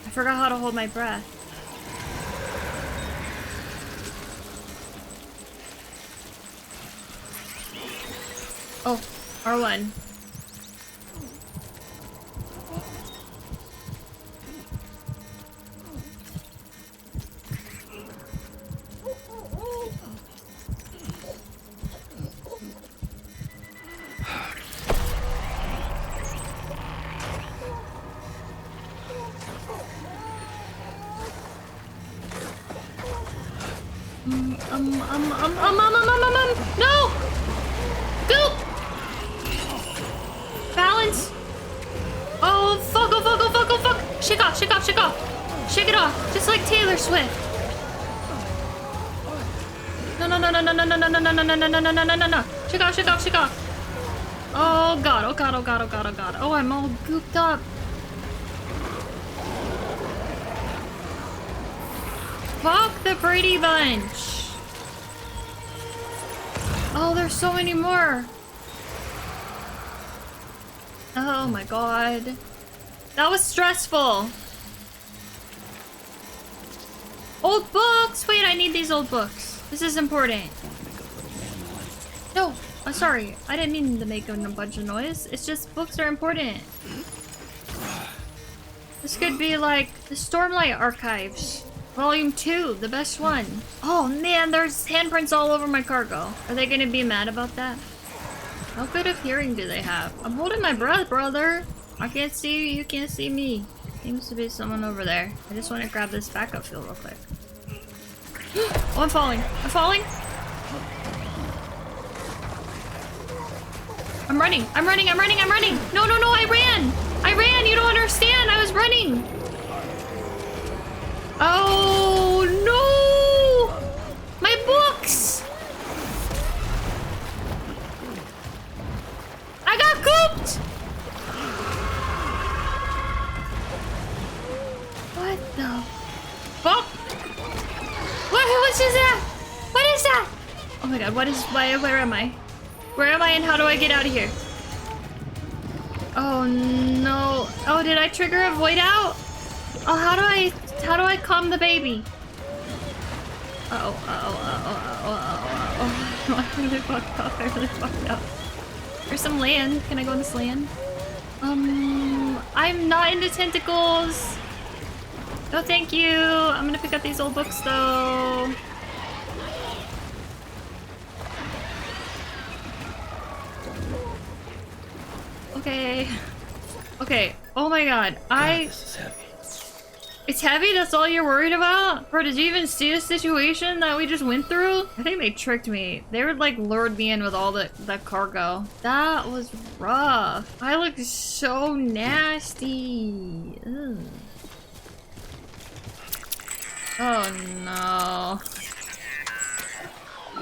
I forgot how to hold my breath. Oh, R1. No! Goop! Balance! Oh, fuck, oh, fuck, oh, fuck, oh, fuck! Shake off, shake off, shake off! Shake it off, just like Taylor Swift. No, no, no, no, no, no, no, no, no, no, no, no, no, no, no, no, no, no. Shake off, shake off, shake off. Oh, God, oh, God, oh, God, oh, God, oh, God. Oh, I'm all gooped up. Fuck the Brady Bunch. Oh, there's so many more. Oh my God. That was stressful. Old books. Wait, I need these old books. This is important. No, I'm sorry. I didn't mean to make a bunch of noise. It's just books are important. This could be like the Stormlight Archives. Volume 2, the best one. Oh man, there's handprints all over my cargo. Are they gonna be mad about that? How good of hearing do they have? I'm holding my breath, brother. I can't see you, you can't see me. Seems to be someone over there. I just want to grab this backup fuel real quick. Oh, I'm falling. I'm falling. I'm running. I'm running. I'm running. I'm running. No, no, no. I ran. I ran. You don't understand. I was running. Oh, no. My books. I got cooped. What the fuck? What's that? What is that? Oh my god, where am I? Where am I and how do I get out of here? Oh no. Oh, did I trigger a void out? Oh, how do I calm the baby? I really fucked up. I really fucked up. There's some land. Can I go in this land? I'm not into tentacles. No, thank you. I'm gonna pick up these old books though. Okay. Okay. Oh my god. This is heavy. It's heavy? That's all you're worried about? Bro, did you even see the situation that we just went through? I think they tricked me. They would like lured me in with all the cargo. That was rough. I look so nasty. Ugh. Oh no.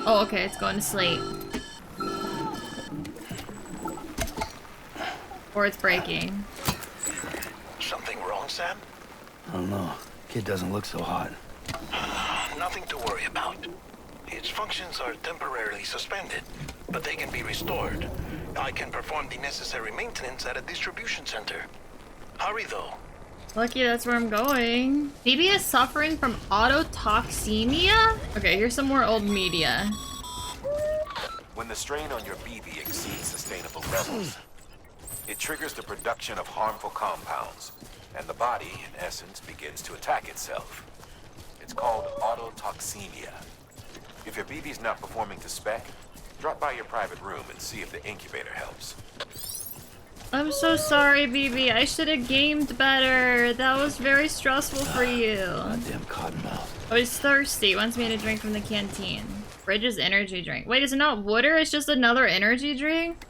Oh, okay, it's going to sleep. Or it's breaking. Something wrong, Sam? I don't know. Kid doesn't look so hot. Nothing to worry about. Its functions are temporarily suspended, but they can be restored. I can perform the necessary maintenance at a distribution center. Hurry, though. Lucky that's where I'm going. Phoebe is suffering from autotoxemia? Okay, here's some more old media. When the strain on your BB exceeds sustainable levels, it triggers the production of harmful compounds, and the body, in essence, begins to attack itself. It's called autotoxemia. If your BB's not performing to spec, drop by your private room and see if the incubator helps. I'm so sorry, BB. I should have gamed better. That was very stressful for you. Goddamn cottonmouth. Oh, he's thirsty. Wants me to drink from the canteen. Bridges energy drink. Wait, is it not water? It's just another energy drink?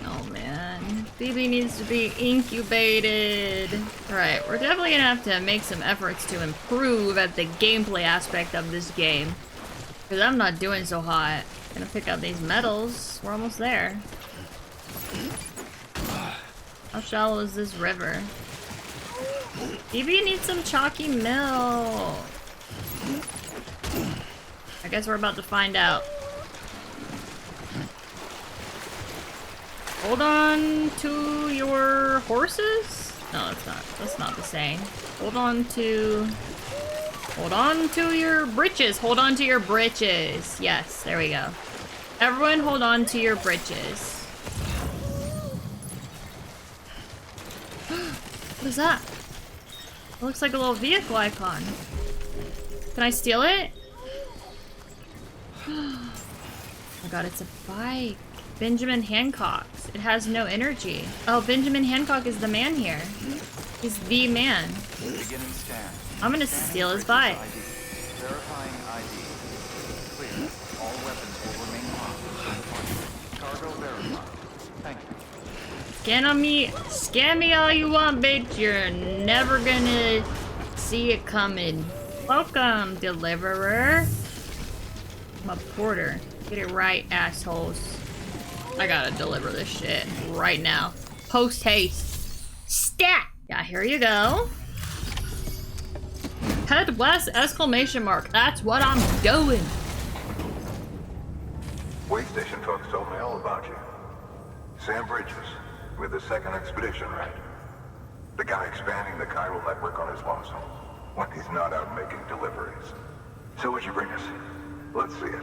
Oh man. BB needs to be incubated. Alright, we're definitely gonna have to make some efforts to improve at the gameplay aspect of this game. Because I'm not doing so hot. Gonna pick up these metals. We're almost there. How shallow is this river? BB needs some chalky milk. I guess we're about to find out. Hold on to your horses? No, that's not. That's not the saying. Hold on to your britches. Hold on to your britches. Yes, there we go. Everyone hold on to your britches. What is that? It looks like a little vehicle icon. Can I steal it? Oh my god, it's a bike. Benjamin Hancock's. It has no energy. Oh, Benjamin Hancock is the man here. He's the man. Beginning scan. I'm gonna steal his bike. Verifying ID. Clear. All weapons will remain locked. Cargo verified. Thank you. Scan me all you want, bitch. You're never gonna see it coming. Welcome, deliverer. I'm a porter. Get it right, assholes. I gotta deliver this shit right now. Post haste. Stat! Yeah, here you go. Head west, exclamation mark. That's what I'm doing. Way station folks told me all about you. Sam Bridges, with the second expedition, right? The guy expanding the chiral network on his lonesome. when he's not out making deliveries. So what'd you bring us? Let's see it.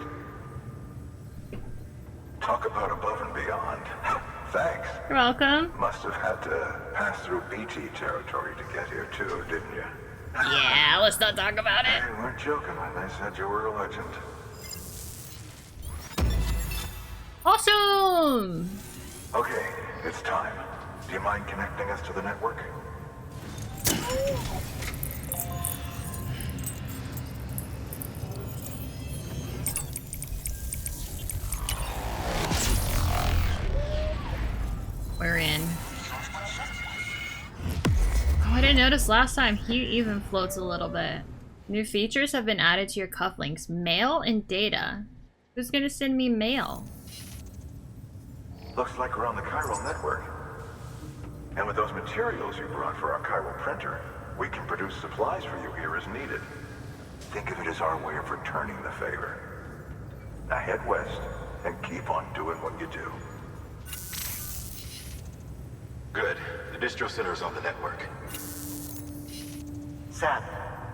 Talk about above and beyond. Thanks. You're welcome. Must have had to pass through BT territory to get here too, didn't you? Yeah, let's not talk about it. They weren't joking when they said you were a legend. Awesome! Okay, it's time. Do you mind connecting us to the network? We're in. Oh, I didn't notice last time. He even floats a little bit. New features have been added to your cufflinks. Mail and data. Who's gonna send me mail? Looks like we're on the chiral network. And with those materials you brought for our chiral printer, we can produce supplies for you here as needed. Think of it as our way of returning the favor. Now head west and keep on doing what you do. Good. The distro center's on the network. Sam,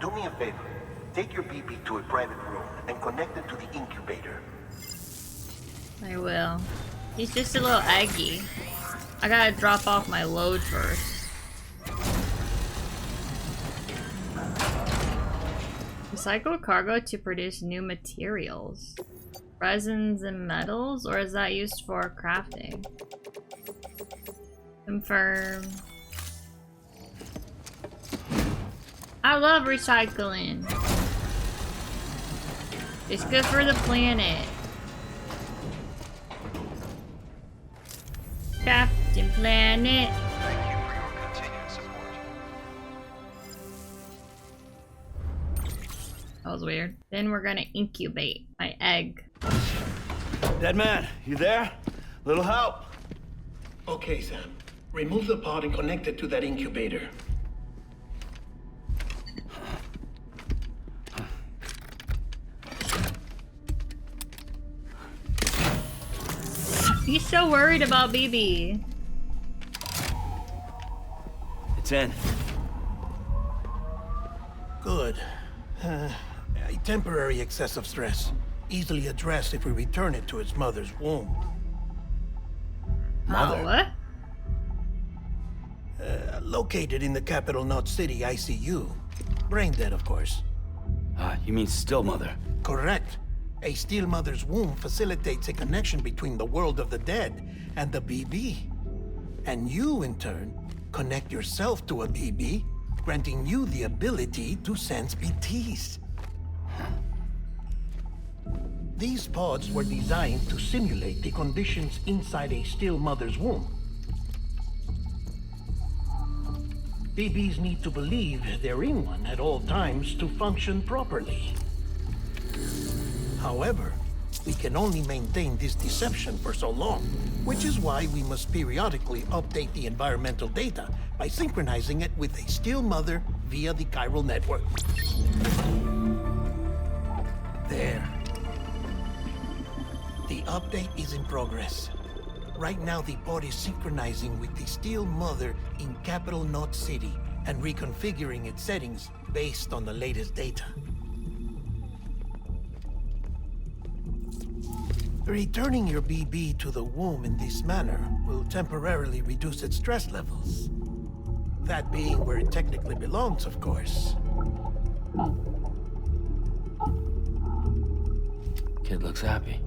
do me a favor. Take your BB to a private room and connect it to the incubator. I will. He's just a little eggy. I gotta drop off my load first. Recycle cargo to produce new materials. Resins and metals, or is that used for crafting? Confirm. I love recycling. It's good for the planet. Captain Planet. Thank you for your continued support. That was weird. Then we're gonna incubate my egg. Dead man, you there? Little help? Okay, Sam. Remove the pod and connect it to that incubator. He's so worried about BB. It's in. Good. A temporary excessive stress. Easily addressed if we return it to its mother's womb. Oh, what? Located in the capital Knot City ICU. Brain dead, of course. You mean still mother? Correct. A still mother's womb facilitates a connection between the world of the dead and the BB. And you, in turn, connect yourself to a BB, granting you the ability to sense BTs. These pods were designed to simulate the conditions inside a still mother's womb. BBs need to believe they're in one at all times to function properly. However, we can only maintain this deception for so long, which is why we must periodically update the environmental data by synchronizing it with a still mother via the chiral network. There. The update is in progress. Right now, the pod is synchronizing with the still mother in capital Knot City and reconfiguring its settings based on the latest data. Returning your BB to the womb in this manner will temporarily reduce its stress levels. That being where it technically belongs, of course. Kid looks happy.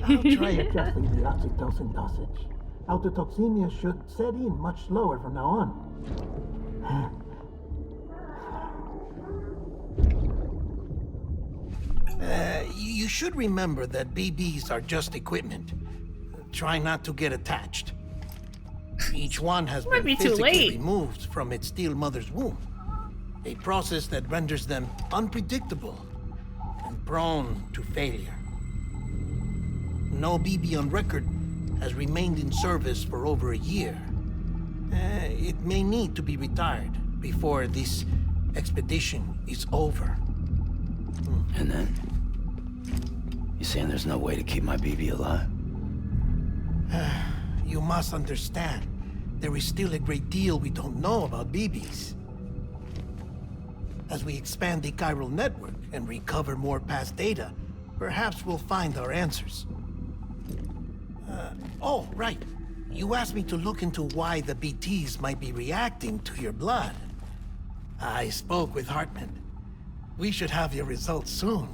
I'll try adjusting the oxytocin dosage. Autotoxemia should set in much slower from now on. You should remember that BBs are just equipment. Try not to get attached. Each one has been physically removed from its still mother's womb. A process that renders them unpredictable and prone to failure. No BB on record has remained in service for over a year. It may need to be retired before this expedition is over. And then? You saying there's no way to keep my BB alive? You must understand, there is still a great deal we don't know about BBs. As we expand the chiral network and recover more past data, perhaps we'll find our answers. Oh, right. You asked me to look into why the BTs might be reacting to your blood. I spoke with Hartman. We should have your results soon.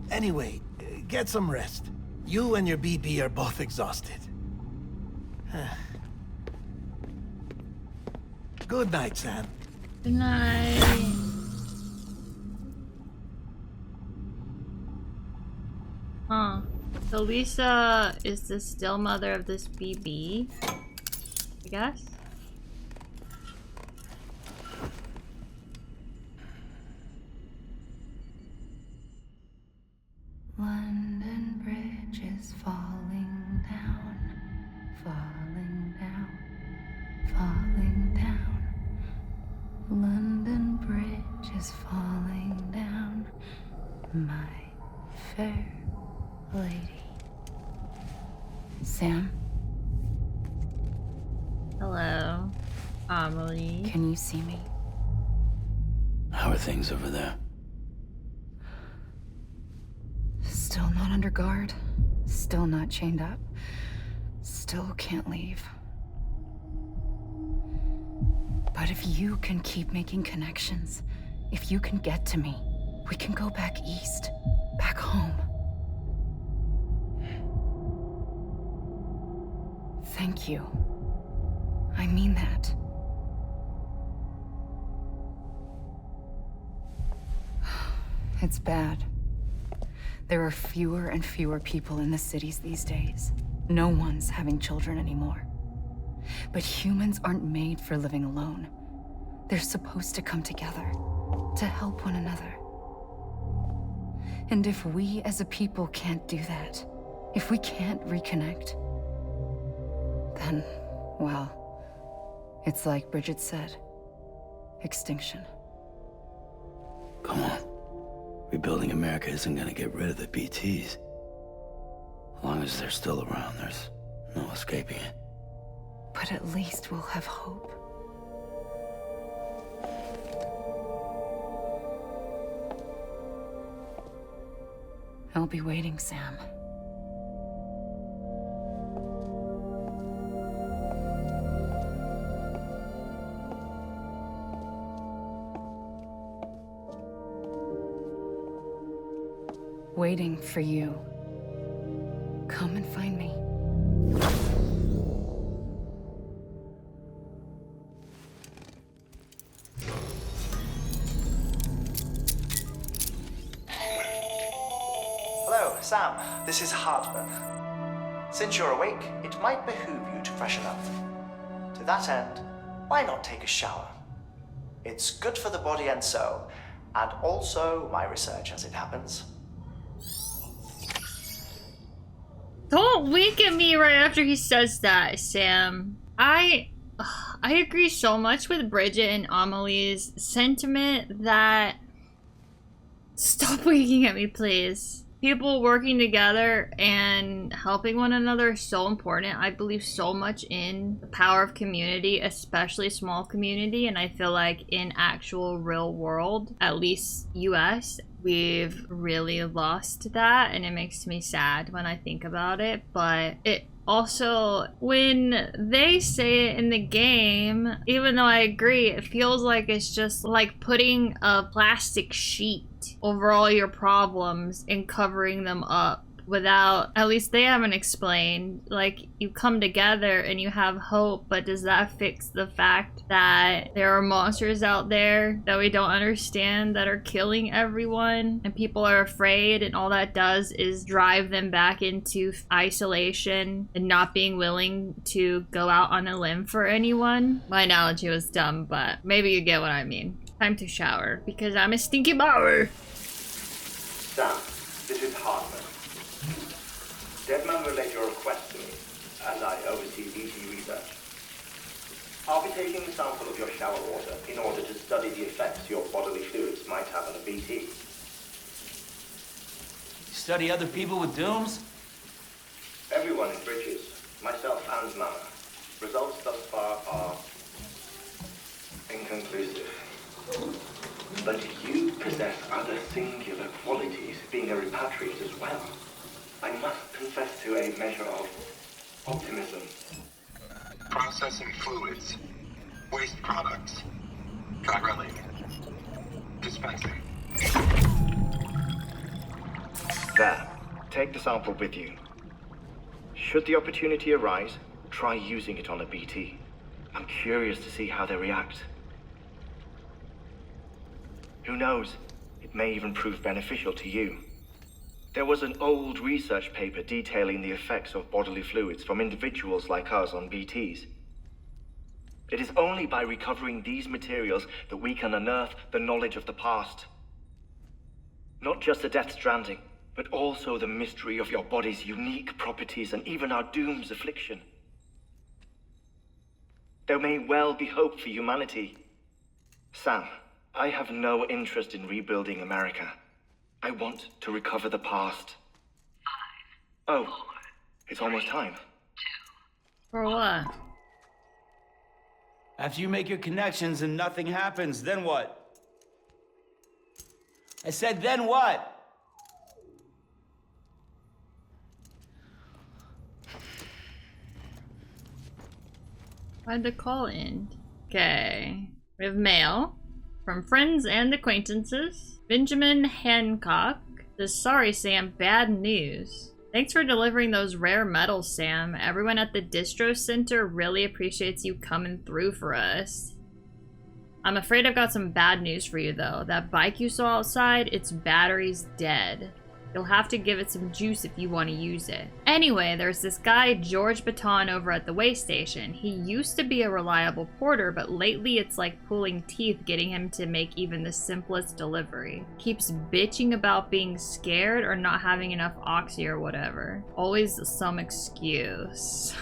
Anyway, get some rest. You and your BB are both exhausted. Good night, Sam. Good night. Huh. So Lisa is the still mother of this BB, I guess? London Bridge is falling down, falling down, falling down. London Bridge is falling down, my fair lady. Sam? Hello, Amelie. Can you see me? How are things over there? Still not under guard, still not chained up, still can't leave. But if you can keep making connections, if you can get to me, we can go back east, back home. Thank you. I mean that. It's bad. There are fewer and fewer people in the cities these days. No one's having children anymore. But humans aren't made for living alone. They're supposed to come together, to help one another. And if we as a people can't do that, if we can't reconnect, then, well, it's like Bridget said, extinction. Come on. Rebuilding America isn't gonna get rid of the BTs. As long as they're still around, there's no escaping it. But at least we'll have hope. I'll be waiting, Sam. Waiting for you. Come and find me. Hello, Sam. This is Hartman. Since you're awake, it might behoove you to freshen up. To that end, why not take a shower? It's good for the body and soul, and also my research as it happens. Don't wink at me right after he says that, Sam. I agree so much with Bridget and Amelie's sentiment that... Stop winking at me, please. People working together and helping one another is so important. I believe so much in the power of community, especially small community, and I feel like in actual real world, at least US, we've really lost that, and it makes me sad when I think about it. But it also, when they say it in the game, even though I agree, it feels like it's just like putting a plastic sheet over all your problems and covering them up without, at least they haven't explained, like, you come together and you have hope, but does that fix the fact that there are monsters out there that we don't understand that are killing everyone and people are afraid, and all that does is drive them back into isolation and not being willing to go out on a limb for anyone? My analogy was dumb, but maybe you get what I mean. Time to shower because I'm a stinky bower. Sam, this is Hartman. Deadman relayed your request to me, and I oversee BT research. I'll be taking a sample of your shower water in order to study the effects your bodily fluids might have on a BT. You study other people with dooms? Everyone in Bridges, myself and Mama. Results thus far are inconclusive. But you possess other singular qualities, being a repatriate as well. I must confess to a measure of optimism. Processing fluids. Waste products. Chirelli. Dispensing. There. Take the sample with you. Should the opportunity arise, try using it on a BT. I'm curious to see how they react. Who knows? It may even prove beneficial to you. There was an old research paper detailing the effects of bodily fluids from individuals like us on BTs. It is only by recovering these materials that we can unearth the knowledge of the past. Not just the death stranding, but also the mystery of your body's unique properties and even our doom's affliction. There may well be hope for humanity. Sam, I have no interest in rebuilding America. I want to recover the past. 5, oh, 4, it's almost time. 2. For what? After you make your connections and nothing happens, then what? I said, then what? Why'd the call end? Okay. We have mail from friends and acquaintances. Benjamin Hancock says, sorry, Sam, bad news. Thanks for delivering those rare metals, Sam. Everyone at the distro center really appreciates you coming through for us. I'm afraid I've got some bad news for you, though. That bike you saw outside, its battery's dead. You'll have to give it some juice if you want to use it. Anyway, there's this guy, George Baton, over at the way station. He used to be a reliable porter, but lately it's like pulling teeth getting him to make even the simplest delivery. Keeps bitching about being scared or not having enough oxy or whatever. Always some excuse.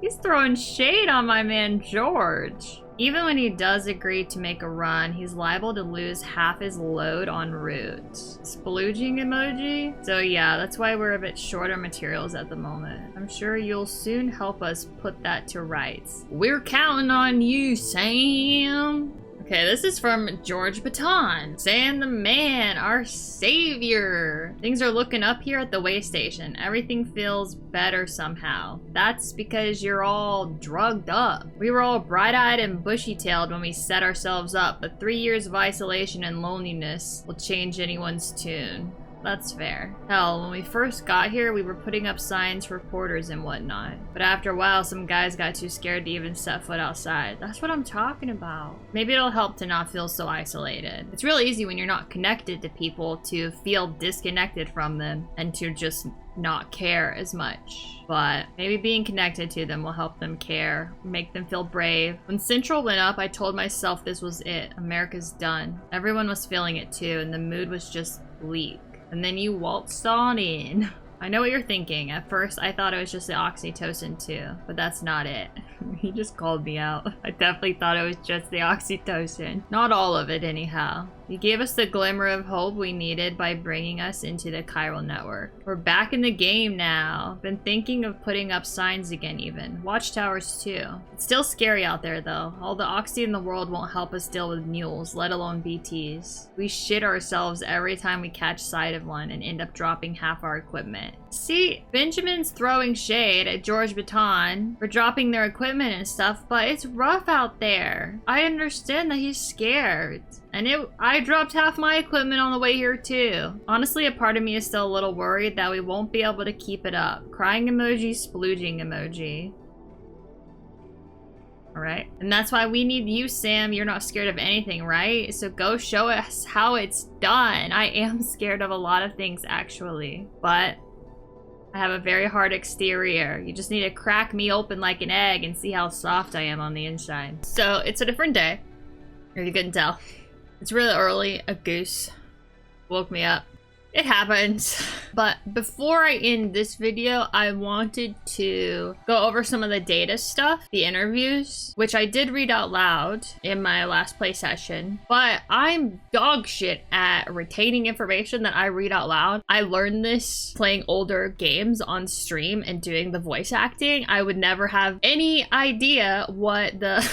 He's throwing shade on my man George. Even when he does agree to make a run, he's liable to lose half his load en route. Splooging emoji? So yeah, that's why we're a bit short on materials at the moment. I'm sure you'll soon help us put that to rights. We're counting on you, Sam. Okay, this is from George Baton. Sam the man, our savior. Things are looking up here at the way station. Everything feels better somehow. That's because you're all drugged up. We were all bright-eyed and bushy-tailed when we set ourselves up, but 3 years of isolation and loneliness will change anyone's tune. That's fair. Hell, when we first got here, we were putting up signs for porters and whatnot. But after a while, some guys got too scared to even set foot outside. That's what I'm talking about. Maybe it'll help to not feel so isolated. It's real easy when you're not connected to people to feel disconnected from them and to just not care as much. But maybe being connected to them will help them care, make them feel brave. When Central went up, I told myself this was it. America's done. Everyone was feeling it too, and the mood was just bleak. And then you waltzed on in. I know what you're thinking. At first, I thought it was just the oxytocin too, but that's not it. He just called me out. I definitely thought it was just the oxytocin. Not all of it, anyhow. He gave us the glimmer of hope we needed by bringing us into the chiral network. We're back in the game now. Been thinking of putting up signs again even. Watchtowers too. It's still scary out there though. All the oxy in the world won't help us deal with mules, let alone BTs. We shit ourselves every time we catch sight of one and end up dropping half our equipment. See, Benjamin's throwing shade at George Baton for dropping their equipment and stuff, but it's rough out there. I understand that he's scared. And I dropped half my equipment on the way here too. Honestly, a part of me is still a little worried that we won't be able to keep it up. Crying emoji, splooging emoji. Alright. And that's why we need you, Sam. You're not scared of anything, right? So go show us how it's done. I am scared of a lot of things, actually. But I have a very hard exterior. You just need to crack me open like an egg and see how soft I am on the inside. So it's a different day. If you couldn't tell. It's really early. A goose woke me up. It happens. But before I end this video, I wanted to go over some of the data stuff, the interviews, which I did read out loud in my last play session. But I'm dog shit at retaining information that I read out loud. I learned this playing older games on stream and doing the voice acting. I would never have any idea what the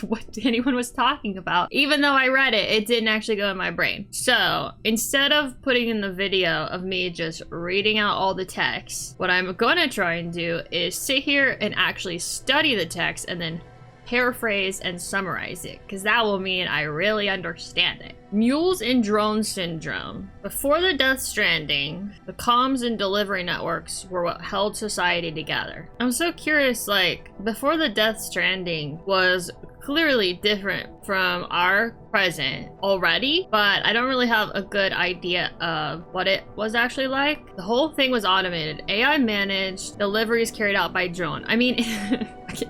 what anyone was talking about. Even though I read it, it didn't actually go in my brain. So instead of putting in the video of me just reading out all the text, what I'm gonna try and do is sit here and actually study the text and then paraphrase and summarize it, because that will mean I really understand it. Mules and drone syndrome. Before the Death Stranding, the comms and delivery networks were what held society together. I'm so curious, like, before the Death Stranding was clearly different from our present already, but I don't really have a good idea of what it was actually like. The whole thing was automated. AI managed, deliveries carried out by drone. I mean,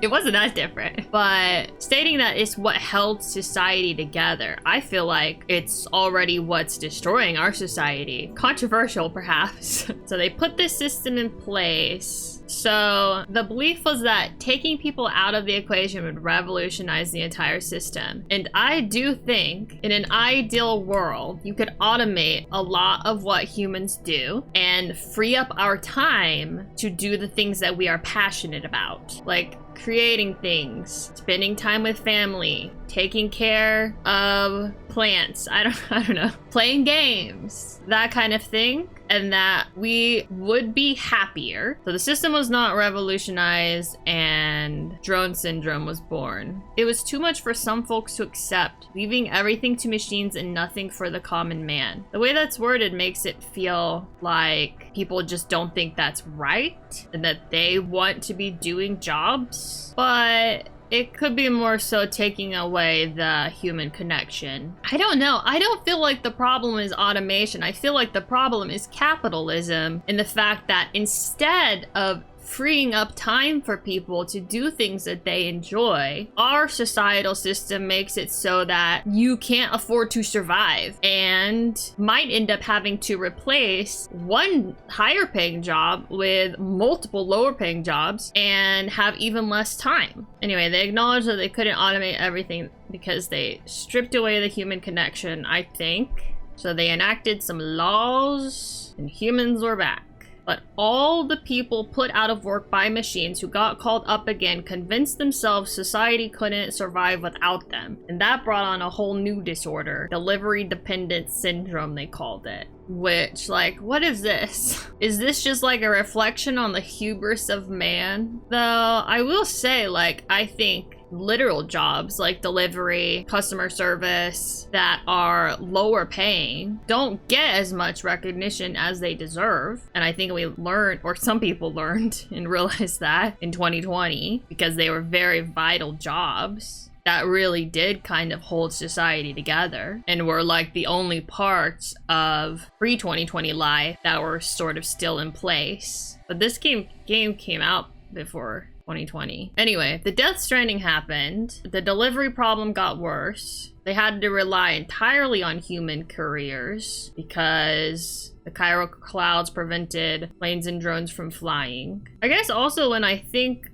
it wasn't that different, but stating that it's what held society together, I feel like it's already what's destroying our society. Controversial, perhaps. So they put this system in place. So the belief was that taking people out of the equation would revolutionize the entire system. And I do think in an ideal world, you could automate a lot of what humans do and free up our time to do the things that we are passionate about. Like creating things, spending time with family, taking care of plants, I don't know, playing games, that kind of thing, and that we would be happier. So the system was not revolutionized and drone syndrome was born. It was too much for some folks to accept, leaving everything to machines and nothing for the common man. The way that's worded makes it feel like people just don't think that's right and that they want to be doing jobs, but it could be more so taking away the human connection. I don't know. I don't feel like the problem is automation. I feel like the problem is capitalism and the fact that instead of freeing up time for people to do things that they enjoy, our societal system makes it so that you can't afford to survive and might end up having to replace one higher paying job with multiple lower paying jobs and have even less time. Anyway, they acknowledged that they couldn't automate everything because they stripped away the human connection, I think. So they enacted some laws and humans were back. But all the people put out of work by machines who got called up again convinced themselves society couldn't survive without them. And that brought on a whole new disorder, delivery dependent syndrome, they called it. Which, like, what is this? Is this just like a reflection on the hubris of man? Though I will say, like, I think literal jobs like delivery, customer service that are lower paying don't get as much recognition as they deserve. And I think we learned, or some people learned and realized that in 2020 because they were very vital jobs that really did kind of hold society together and were like the only parts of pre-2020 life that were sort of still in place. But this game came out before 2020. Anyway, the Death Stranding happened. The delivery problem got worse. They had to rely entirely on human couriers because the chiral clouds prevented planes and drones from flying. I guess also when I think...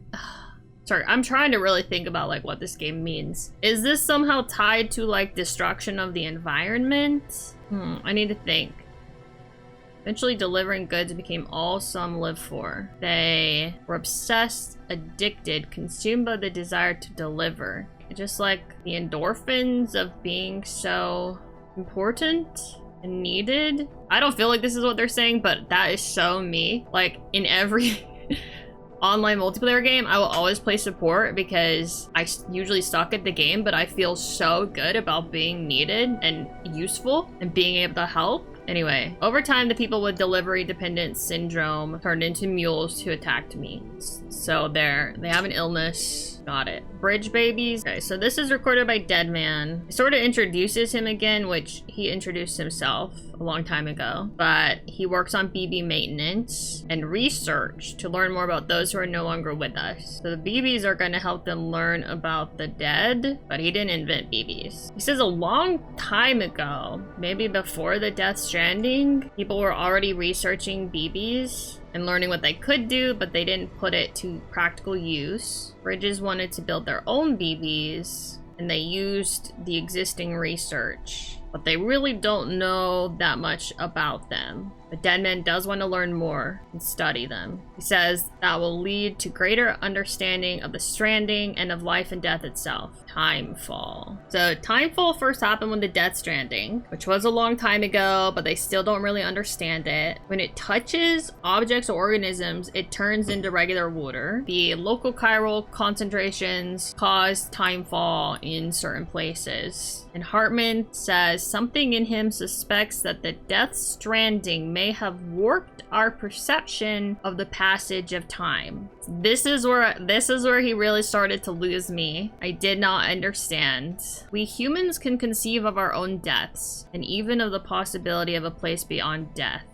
Sorry, I'm trying to really think about like what this game means. Is this somehow tied to like destruction of the environment? I need to think. Eventually delivering goods became all some lived for. They were obsessed, addicted, consumed by the desire to deliver. Just like the endorphins of being so important and needed. I don't feel like this is what they're saying, but that is so me. Like in every online multiplayer game, I will always play support because I usually suck at the game, but I feel so good about being needed and useful and being able to help. Anyway, over time, the people with delivery dependent syndrome turned into mules who attacked me. So they have an illness. Got it. Bridge babies. Okay, so this is recorded by Deadman. It sort of introduces him again, which he introduced himself a long time ago. But he works on BB maintenance and research to learn more about those who are no longer with us. So the BBs are going to help them learn about the dead, but he didn't invent BBs. He says a long time ago, maybe before the Death Stranding, people were already researching BBs and learning what they could do, but they didn't put it to practical use. Bridges wanted to build their own BBs, and they used the existing research. but they really don't know that much about them. But Deadman does want to learn more and study them. He says that will lead to greater understanding of the stranding and of life and death itself. Timefall. So Timefall first happened with the Death Stranding, which was a long time ago, but they still don't really understand it. When it touches objects or organisms, it turns into regular water. The local chiral concentrations cause timefall in certain places. And Hartman says something in him suspects that the Death Stranding may have warped our perception of the passage of time. This is where he really started to lose me. I did not understand. We humans can conceive of our own deaths, and even of the possibility of a place beyond death.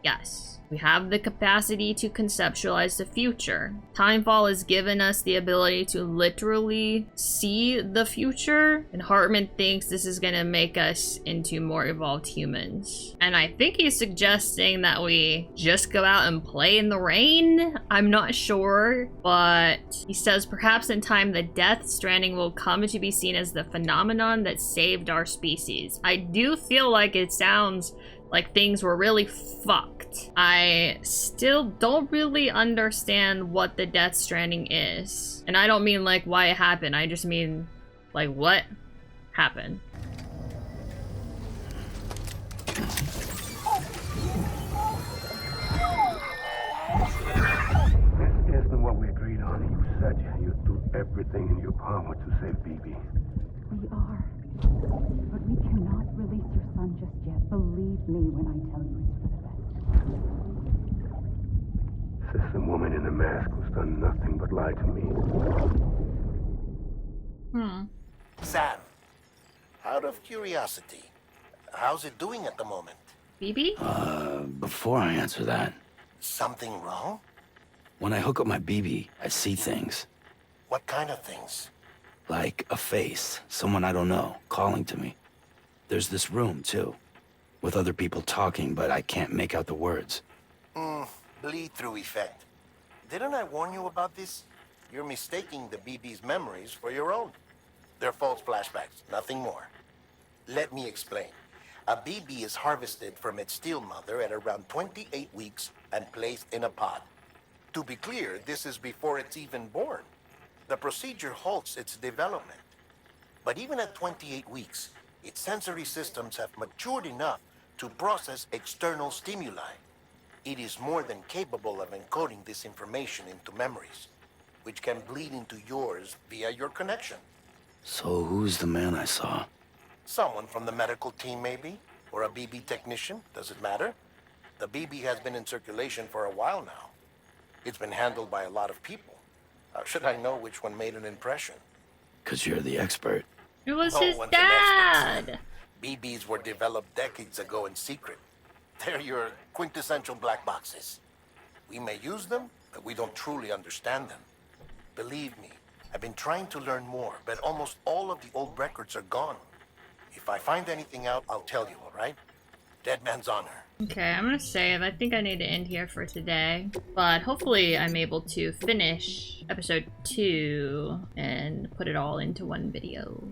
Yes. We have the capacity to conceptualize the future. Timefall has given us the ability to literally see the future, and Hartman thinks this is gonna make us into more evolved humans. And I think he's suggesting that we just go out and play in the rain? I'm not sure, but he says perhaps in time the Death Stranding will come to be seen as the phenomenon that saved our species. I do feel like it sounds like things were really fucked. I still don't really understand what the Death Stranding is. And I don't mean like why it happened, I just mean like what happened. This isn't what we agreed on. You said you'd do everything in your power to save BB. We are. But we cannot release your son just yet. Believe me when I tell you it's for the best. System woman in the mask who's done nothing but lie to me. Sam, out of curiosity, how's it doing at the moment? BB? Before I answer that, Something wrong? when I hook up my BB, I see things. What kind of things? Like a face, someone I don't know, calling to me. There's this room, too, with other people talking, but I can't make out the words. Bleed-through effect. Didn't I warn you about this? You're mistaking the BB's memories for your own. They're false flashbacks, nothing more. Let me explain. A BB is harvested from its steel mother at around 28 weeks and placed in a pod. To be clear, this is before it's even born. The procedure halts its development. But even at 28 weeks, its sensory systems have matured enough to process external stimuli. It is more than capable of encoding this information into memories, which can bleed into yours via your connection. So who's the man I saw? Someone from the medical team, maybe? Or a BB technician? Does it matter? The BB has been in circulation for a while now. It's been handled by a lot of people. How should I know which one made an impression? 'Cause you're the expert. It was No his one's an expert, dad! BBs were developed decades ago in secret. They're your quintessential black boxes. We may use them, but we don't truly understand them. Believe me, I've been trying to learn more, but almost all of the old records are gone. If I find anything out, I'll tell you, all right? Dead man's honor. Okay, I'm gonna save. I think I need to end here for today. But hopefully I'm able to finish episode 2 and put it all into one video.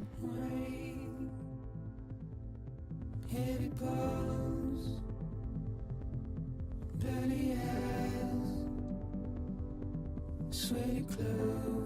Here it goes. Barely has sweaty clothes.